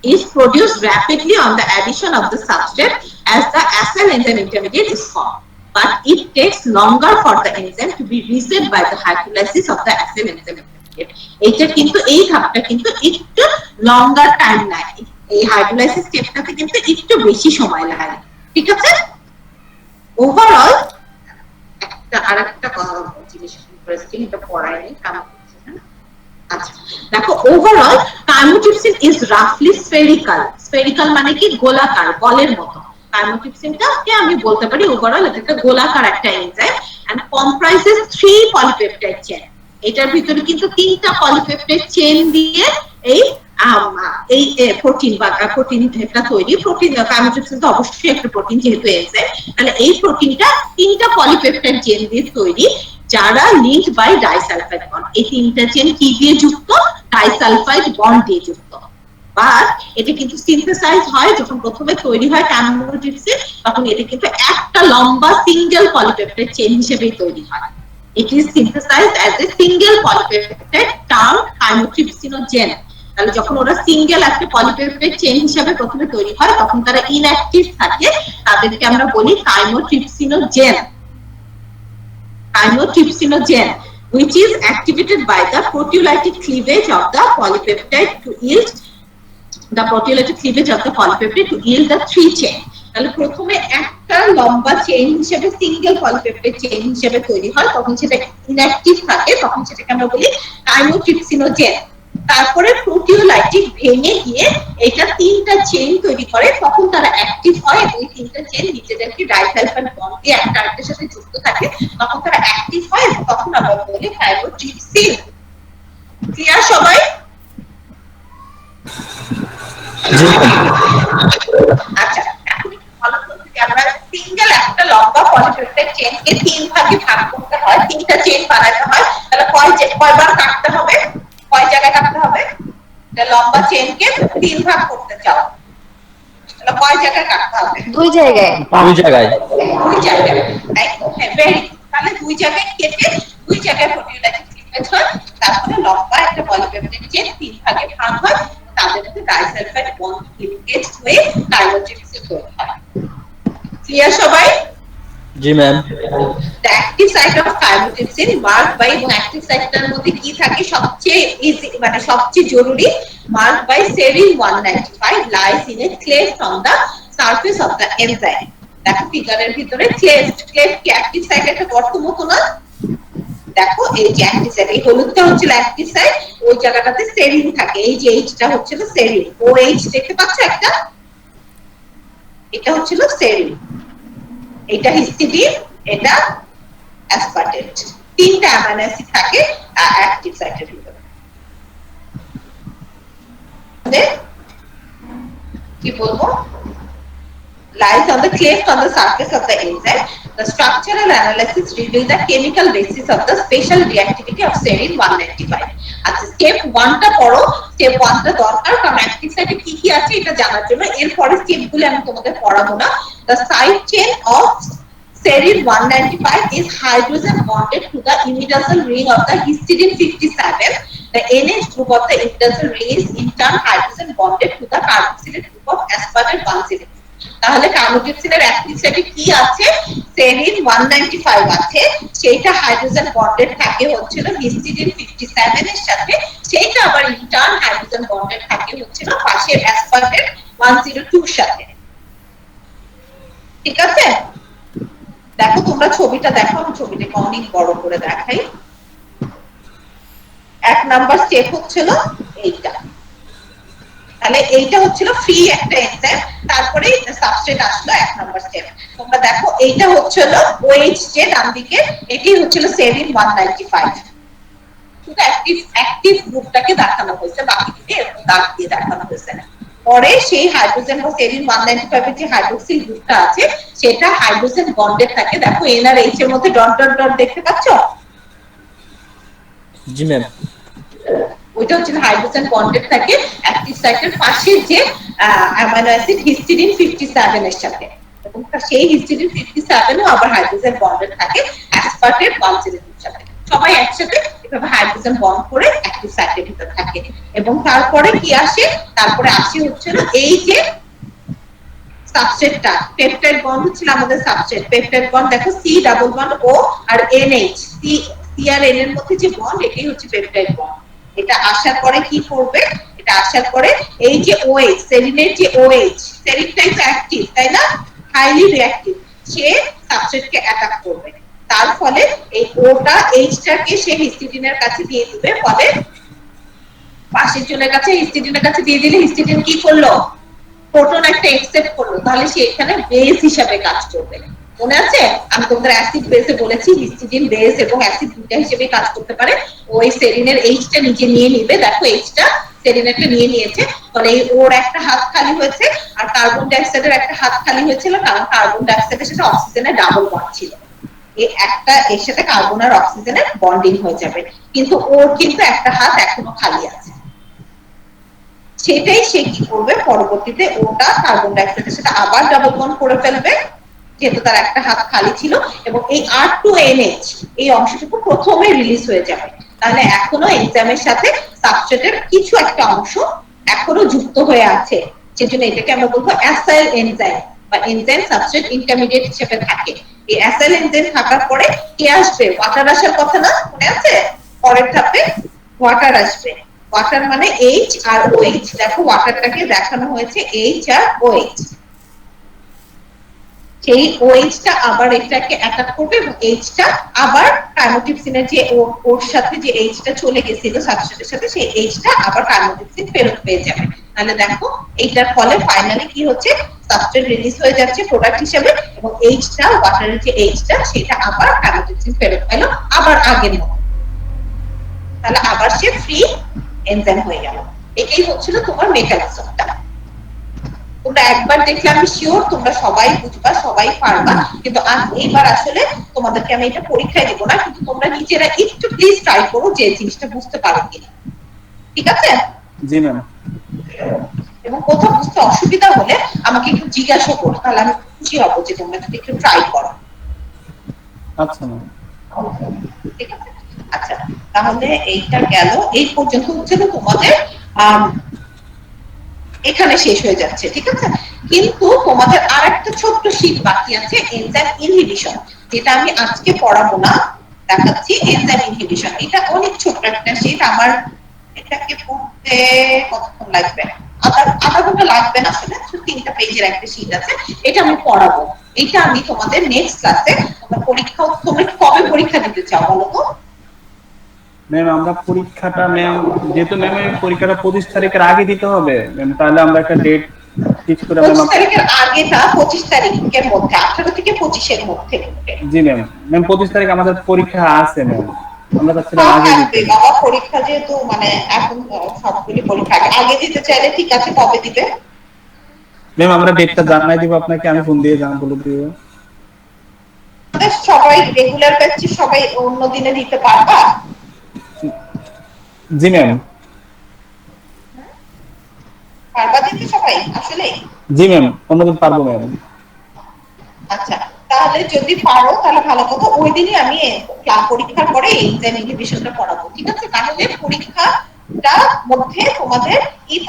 is produced rapidly on the addition of the substrate as the acyl enzyme intermediate is formed. But it takes longer for the enzyme to be reset by the hydrolysis of the acyl enzyme intermediate. এটা কিন্তু এই ধাপটা কিন্তু একটু লঙ্গার time লাগে, এই hydrolysis স্টেপটাতে কিন্তু একটু বেশি সময় লাগে, ঠিক আছে? ওভারঅল একটা আরেকটা জিনিস ইন্টারেস্টিং, এটা পড়ায়নি কারণ আচ্ছা দেখো, ওভারঅল কাইমোট্রিপসিন ইজ রাফলি স্ফেরিক্যাল। স্ফেরিক্যাল মানে কি, গোলাকার, বলের মতো। কাইমোট্রিপসিনটাকে আমি বলতে পারি ওভারঅল এটা একটা গোলাকার একটা enzyme and comprises 3 polypeptide chain. এটার ভিতরে কিন্তু 3টা পলিপেপটাইড চেইন দিয়ে এই প্রোটিন বা প্রোটিনটা তৈরি। প্রোটিন কাইমোট্রিপসিন তো অবশ্যই একটা প্রোটিন যেহেতু এনজাইম, তাহলে এই প্রোটিনটা 3টা পলিপেপটাইড চেইন দিয়ে তৈরি যারা লিঙ্কড বাই ডাইসালফাইড বন্ড। এই 3টা চেইন কি দিয়ে যুক্ত? ডাইসালফাইড বন্ড দিয়ে যুক্ত। বাট এটা কিন্তু সিনথেসাইজ হয় যখন প্রথমে তৈরি হয় কাইমোট্রিপসিন, তখন এটা কিন্তু একটা লম্বা সিঙ্গেল পলিপেপটাইড চেইন হিসেবেই তৈরি হয়। It is synthesized as a single polypeptide termed chymotrypsinogen. তাহলে যখন ওরা সিঙ্গেল একটা পলিপেপটাইড চেইন হিসেবে প্রথমে তৈরি হয় তখন তারা ইনঅ্যাক্টিভ থাকে, তাদেরকে আমরা বলি chymotrypsinogen. Chymotrypsinogen, which is activated by the proteolytic cleavage of the polypeptide to yield the the 3 chain. তাহলে প্রথমে একটা লম্বা চেইন হিসেবে সিঙ্গেল পলিপেপটাইড চেইন হিসেবে তৈরি হয়, তখন সেটা ইনঅ্যাক্টিভ থাকে, তখন সেটাকে আমরা বলি কাইমোট্রিপসিনোজেন। তারপরে প্রোটিওলাইটিক ভেঙে গিয়ে এটা 3টা চেইন তৈরি করে, তখন তারা অ্যাক্টিভ হয়। ওই 3টা চেইন নিজেদেরকে ডাইসালফাইড বন্ড দিয়ে একটা আরেকটার সাথে যুক্ত থাকে, তখন তারা অ্যাক্টিভ হয়, তখন আমরা বলি কাইমোট্রিপসিন। ক্লিয়ার সবাই? আচ্ছা, আমরা সিঙ্গেল একটা লম্বা পলিপেপটাইড চেইনকে 3 ভাগে ভাগ করতে হয়, 3টা চেইন বানাতে হয়, তাহলে কয়বার কাটতে হবে, কয় জায়গায় কাটতে হবে? এটা লম্বা চেইনকে 3 ভাগ করতে চাও, তাহলে কয় জায়গায় কাটতে হবে? 2 জায়গায়। 2 জায়গায়। 2 জায়গায়, তাই তো? হ্যাঁ, ভেরি গুড। তাহলে 2 জায়গায় কেটে 2 জায়গায় প্রোটিওলাইটিক ক্লিভেজ হয়, তারপরে লম্বা একটা পলিপেপটাইড চেইন 3 ভাগে ভাগ হয়, তাদের মধ্যে ডাইসালফাইড বন্ড লিঙ্কেজ হয়ে কাইমোট্রিপসিন তৈরি হয়। ক্লিয়ার সবাই? জি ma'am. The active site of chymotrypsin marked by active siteটার মধ্যে কি থাকে সবচেয়ে ইজি, মানে সবচেয়ে জরুরি, marked by serine 195 lies in a cleft on the surface of the enzyme. দেখো ফিগারের ভিতরে cleft কি active site একটা গর্ত মতো না? দেখো এই যে active site, এই হলুদটা হচ্ছে active site, ওই জায়গাটাতে সেরিন থাকে। এই যে এইচটা হচ্ছে সেরিন, OH দেখতে পাচ্ছ একটা, এটা হচ্ছে সেরিন, এটা হিস্টিডিন, এটা অ্যাসপার্টেট। 3টা অ্যামাইনো অ্যাসিড থাকে অ্যাক্টিভ সাইটের ভিতরে। কি বলবো? lies on the cleft on the surface of the enzyme. The structural analysis reveals the chemical basis of the special reactivity of serine 195. আচ্ছা, স্টেপ 1টা পড়ো। স্টেপ 1টা দরকার, কারণ অ্যাক্টিভ সাইটে কি কি আছে এটা জানার জন্য। এরপরে স্টেপগুলো আমি তোমাদের পড়াবো না। The side chain of serine 195 is hydrogen bonded to the imidazyl ring of the histidine 57. The NH group of the imidazyl ring is in turn hydrogen bonded to the carboxylic group of aspartate 106. তাহলে কাইমোট্রিপসিনের active সাইটে কি আছে? Serene 195 আছে, সেটা hydrogen bonded থাকে হচ্ছিল histidine 57 এর সাথে, সেটা আবার ইন্টার্ন হাইড্রোজেন বন্ডেড থাকে হচ্ছিল পাশের অ্যাসপার্টেট 102 এর সাথে। ঠিক আছে? দেখো তোমরা ছবিটা দেখো, আমি ছবিটাকে অনেক বড় করে দেখাই। 1 নাম্বার স্টেপ হচ্ছিল এইটা, তাহলে এইটা হচ্ছিল ফ্রি একটা এনজাইম, তারপরে সাবস্ট্রেট আসলো 1 নাম্বার স্টেপ। তোমরা দেখো এইটা হচ্ছিল OH যে ডান দিকে, এটি হচ্ছিল সেরিন 195, শুধু অ্যাক্টিভ গ্রুপটাকে দেখানো হয়েছে, বাকিটাকে এরকম দাগ দিয়ে দেখানো হয়েছে না। পরে সেই হাইড্রোজেন বা সেরিন 195 এর যে হাইড্রোক্সিল গ্রুপটা আছে সেটা হাইড্রোজেন বন্ডেড থাকে। দেখো N আর H এর মধ্যে ডট ডট ডট দেখতে পাচ্ছো? জি ম্যাম। ওইটা হচ্ছে হাইড্রোজেন বন্ডেড থাকে অ্যাক্টিভ সাইটের পাশে যে অ্যামাইনো অ্যাসিড হিস্টিডিন 57 এর সাথে। এবং সেই হিস্টিডিন 57 ও আবার হাইড্রোজেন বন্ডেড থাকে অ্যাসপার্টেট বালসিনেটের সাথে। সবাই একসাথে এভাবে হাইড্রোজেন বন্ড করে অ্যাক্টিভ সাইটের ভিতরে থাকে। এবং তারপরে কি আসে? তারপরে আসে হচ্ছে না এই যে সাবস্ট্রেটটা, পেপটাইড বন্ড ছিল আমাদের সাবস্ট্রেট। পেপটাইড বন্ড দেখো সি ডাবল বন্ড ও আর এনএইচ, সি আর এন এর মধ্যে যে বন্ড এটাই হচ্ছে পেপটাইড বন্ড। এটা আসার পরে কি করবে? এটা আসার পরে এই যে ওএইচ, সেরিনের যে ওএইচ, সেরিনটাই তো অ্যাক্টিভ তাই না, হাইলি রিঅ্যাক্টিভ, সে সাবস্ট্রেটকে অ্যাটাক করবে। তার ফলে এই ওটা এইচটাকে সে হিস্টিডিনের কাছে দিয়ে দিবে, ফলে পাশের জনের কাছে হিস্টিডিনের কাছে দিয়ে দিলে হিস্টিডিন কি করলো? প্রোটন একটা একসেপ্ট করলো, তাহলে সে এখানে বেস হিসাবে কাজ করবে। মনে আছে আমি তোমাদের অ্যাসিড বেসে বলেছি হিস্টিডিন বেস এবং অ্যাসিড দুইটা হিসেবে কাজ করতে পারে। ওই সেরিনের এইচটা নিজে নিয়ে নিবে, দেখো এইচটা সেরিনেরটা নিয়ে নিয়েছে, ফলে ওর একটা হাত খালি হয়েছে আর কার্বন ডাইঅক্সাইডের একটা হাত খালি হয়েছিল, কারণ কার্বন ডাইঅক্সাইডের সাথে অক্সিজেনের ডাবল বন্ড ছিল। এই একটা এর সাথে কার্বন আর অক্সিজেনের বন্ডিং হয়ে যাবে, কিন্তু ওর কিন্তু একটা হাত এখনো খালি আছে। সেটাই সে কি করবে? পরবর্তীতে ওটা কার্বন ডাইঅক্সাইডের সাথে আবার ডাবল বন্ড করে ফেলবে, যেহেতু তার একটা হাত খালি ছিল, এবং এই R2NH এই অংশটুকু প্রথমে রিলিজ হয়ে যাবে। তাহলে এখনো এনজাইমের সাথে সাবস্ট্রেটের কিছু একটা অংশ এখনো যুক্ত হয়ে আছে, সেজন্য এটাকে আমরা বলবো অ্যাসাইল এনজাইম বা এনজাইম সাবস্ট্রেট ইন্টারমিডিয়েট হিসেবে থাকে। এই অ্যাসাইল এনজাইম থাকার পরে কি আসবে? ওয়াটার আসার কথা না, মনে আছে? পরের ধাপে ওয়াটার আসবে। ওয়াটার মানে এইচ আর ওএইচ, দেখো ওয়াটারটাকে দেখানো হয়েছে এইচ আর ওএইচ। সেই ওএইচটা আবার এটাকে অ্যাটাক করবে এবং এইচটা আবার কাইমোটিপসিনের যে ওর সাথে যে এইচটা চলে গেছিল সাবস্ট্রেটের সাথে, সেই এইচটা আবার কাইমোটিপসিন ফেরত পেয়ে যাবে। তাহলে দেখো এইটার ফলে ফাইনালি কি হচ্ছে? সাবস্ট্রেট রিলিজ হয়ে যাচ্ছে প্রোডাক্ট হিসেবে, এবং এইচটা ওয়াটারের যে এইচটা সেটা আবার কাইমোটিপসিন ফেরত পেল আবার আগের মতো। তাহলে আবার সে ফ্রি এনজাইম হয়ে গেল। এটাই হচ্ছিল তোমার মেকানিজমটা। তোমরা একবার দেখলে আমি শিওর তোমরা সবাই বুঝবা, সবাই পারবা, কিন্তু এইবার আসলে তোমাদেরকে আমি এটা পরীক্ষায় দেবো না, কিন্তু তোমরা নিজেরা একটু প্লিজ ট্রাই করো যে জিনিসটা বুঝতে পারো কিনা। ঠিক আছে? জি ম্যাম। এবং কোথাও বুঝতে অসুবিধা হলে আমাকে একটু জিজ্ঞাসা করো, তাহলে আমি খুশি হবো যে তোমরা যদি একটু ট্রাই করো। আচ্ছা ম্যাম। ঠিক আছে? আচ্ছা, তাহলে এইটা গেল, এই পর্যন্ত হচ্ছে তোমাদের এখানে শেষ হয়ে যাচ্ছে। ঠিক আছে? কিন্তু তোমাদের আরেকটা ছোট্ট শীট বাকি আছে, এনজাইম ইনহিবিশন, যেটা আমি আজকে পড়াবো না, দেখাচ্ছি। এনজাইম ইনহিবিশন এটা অনেক ছোট্ট একটা শীট, আমার এটাকে পড়তে কতক্ষণ লাগবে? আধা ঘন্টা লাগবে না, আসলে 3টা পেজের একটা শীট আছে, এটা আমি পড়াবো। এটা আমি তোমাদের নেক্সট ক্লাসে, তোমরা কবে পরীক্ষা দিতে চাও বলো তো? ম্যাম আমরা পরীক্ষাটা ম্যাম, যেহেতু ম্যাম এই পরীক্ষাটা 25 তারিখের আগে দিতে হবে ম্যাম, তাহলে আমরা একটা ডেট ফিক্স করে ম্যাম। 25 তারিখের আগে না, 25 তারিখের মধ্যে, 18 থেকে 25 এর মধ্যে। জি ম্যাম। ম্যাম 25 তারিখ আমাদের পরীক্ষা আছে ম্যাম, আমরা চাচ্ছিলাম আগে দিতে। বাবা পরীক্ষা যেহেতু মানে এখন সবগুলি পরীক্ষা আগে দিতে চাইলে ঠিক আছে, কবে দিবে? ম্যাম আমরা ডেটটা জানাই দিব আপনাকে, আমি ফোন দিয়ে বলে দিব। সবাই রেগুলার ব্যাচে সবাই অন্য দিনে দিতে পারবা? জি ম্যাম। পারবা দিতে সবাই আসলে? জি ম্যাম, অন্যদিন পারবো ম্যাম। আচ্ছা, তাহলে যদি পারো তাহলে ভালো কথা, ওই দিনই আমি ক্লাস পরীক্ষার পরে এনজাইম ইনহিবিশনটা পড়াবো। ঠিক আছে? তাহলে পরীক্ষাটার মধ্যে তোমাদের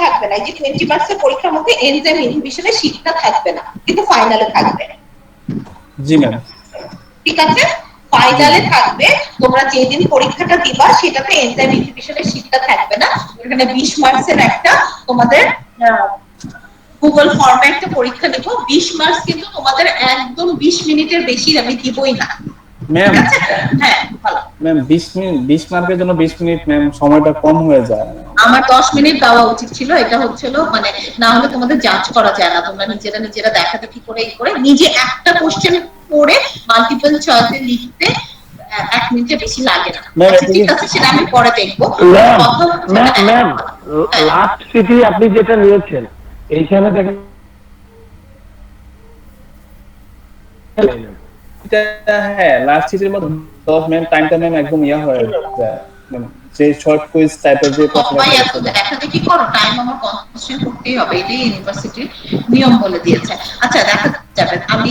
থাকবে না, এই যে 20 মার্কসের পরীক্ষার মধ্যে এনজাইম ইনহিবিশনের শীটটা থাকবে না, কিন্তু ফাইনালে থাকবে। জি ম্যাম। ঠিক আছে? ফাইনালে থাকবে, তোমরা যেদিন পরীক্ষাটা দিবা সেটাতে এনজাইম ইনহিবিশনের শীটটা থাকবে না, এখানে 20 মার্কসের একটা তোমাদের গুগল ফর্মে একটা পরীক্ষা নিব। 20 মার্কস কিন্তু তোমাদের একদম 20 মিনিটের বেশি আমি দিবই না। ম্যাম হ্যাঁ ভালো। ম্যাম 20 মিনিট, 20 মার্কের জন্য 20 মিনিট ম্যাম, সময়টা কম হয়ে যায়। আমার 10 মিনিট দেওয়া উচিত ছিল, এটা হচ্ছিল মানে, না হলে তোমাদের যাচ করা যায় না, তোমরা নিজেরা দেখাদেখি করে নিজে একটা কোশ্চেন পড়ে মাল্টিপল চয়েসে লিখতে 1 মিনিটের বেশি লাগে না। ঠিক আছে, সেটা আমি পরে দেখবো। ম্যাম লাস্ট চিঠি আপনি যেটা নিয়েছেন এইখানে দেখেন হ্যাঁ লাস্ট চিঠির মধ্যে 10 ম্যাম টাইমটা ম্যাম একদম হয়ে যায় ম্যাম, যে শর্ট কুইজ টাইপের যে সবাই এত দেখাদেখি করো, টাইম আমার কনস্ট্রেন্ট করতেই হবে, এটাই ইউনিভার্সিটির নিয়ম বলে দিয়েছে। আচ্ছা দেখা যাবেন। আমি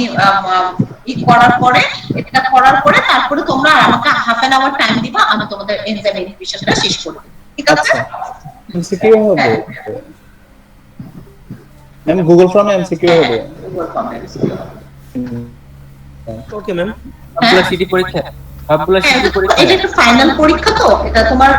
এটা করার পরে তারপরে তোমরা আমাকে হাফ অ্যান আওয়ার টাইম দিবা, আমি তোমাদের এনজাইম ইনহিবিশনটা শেষ করব, ঠিক আছে? আচ্ছা এমসিকিউ হবে ম্যাম, গুগল ফর্মে এমসিকিউ হবে। Okay ma'am. সবগুলো সিটি পরীক্ষা, সবগুলো সিটি পরীক্ষা। এটা একটা ফাইনাল পরীক্ষা, তো এটা তোমার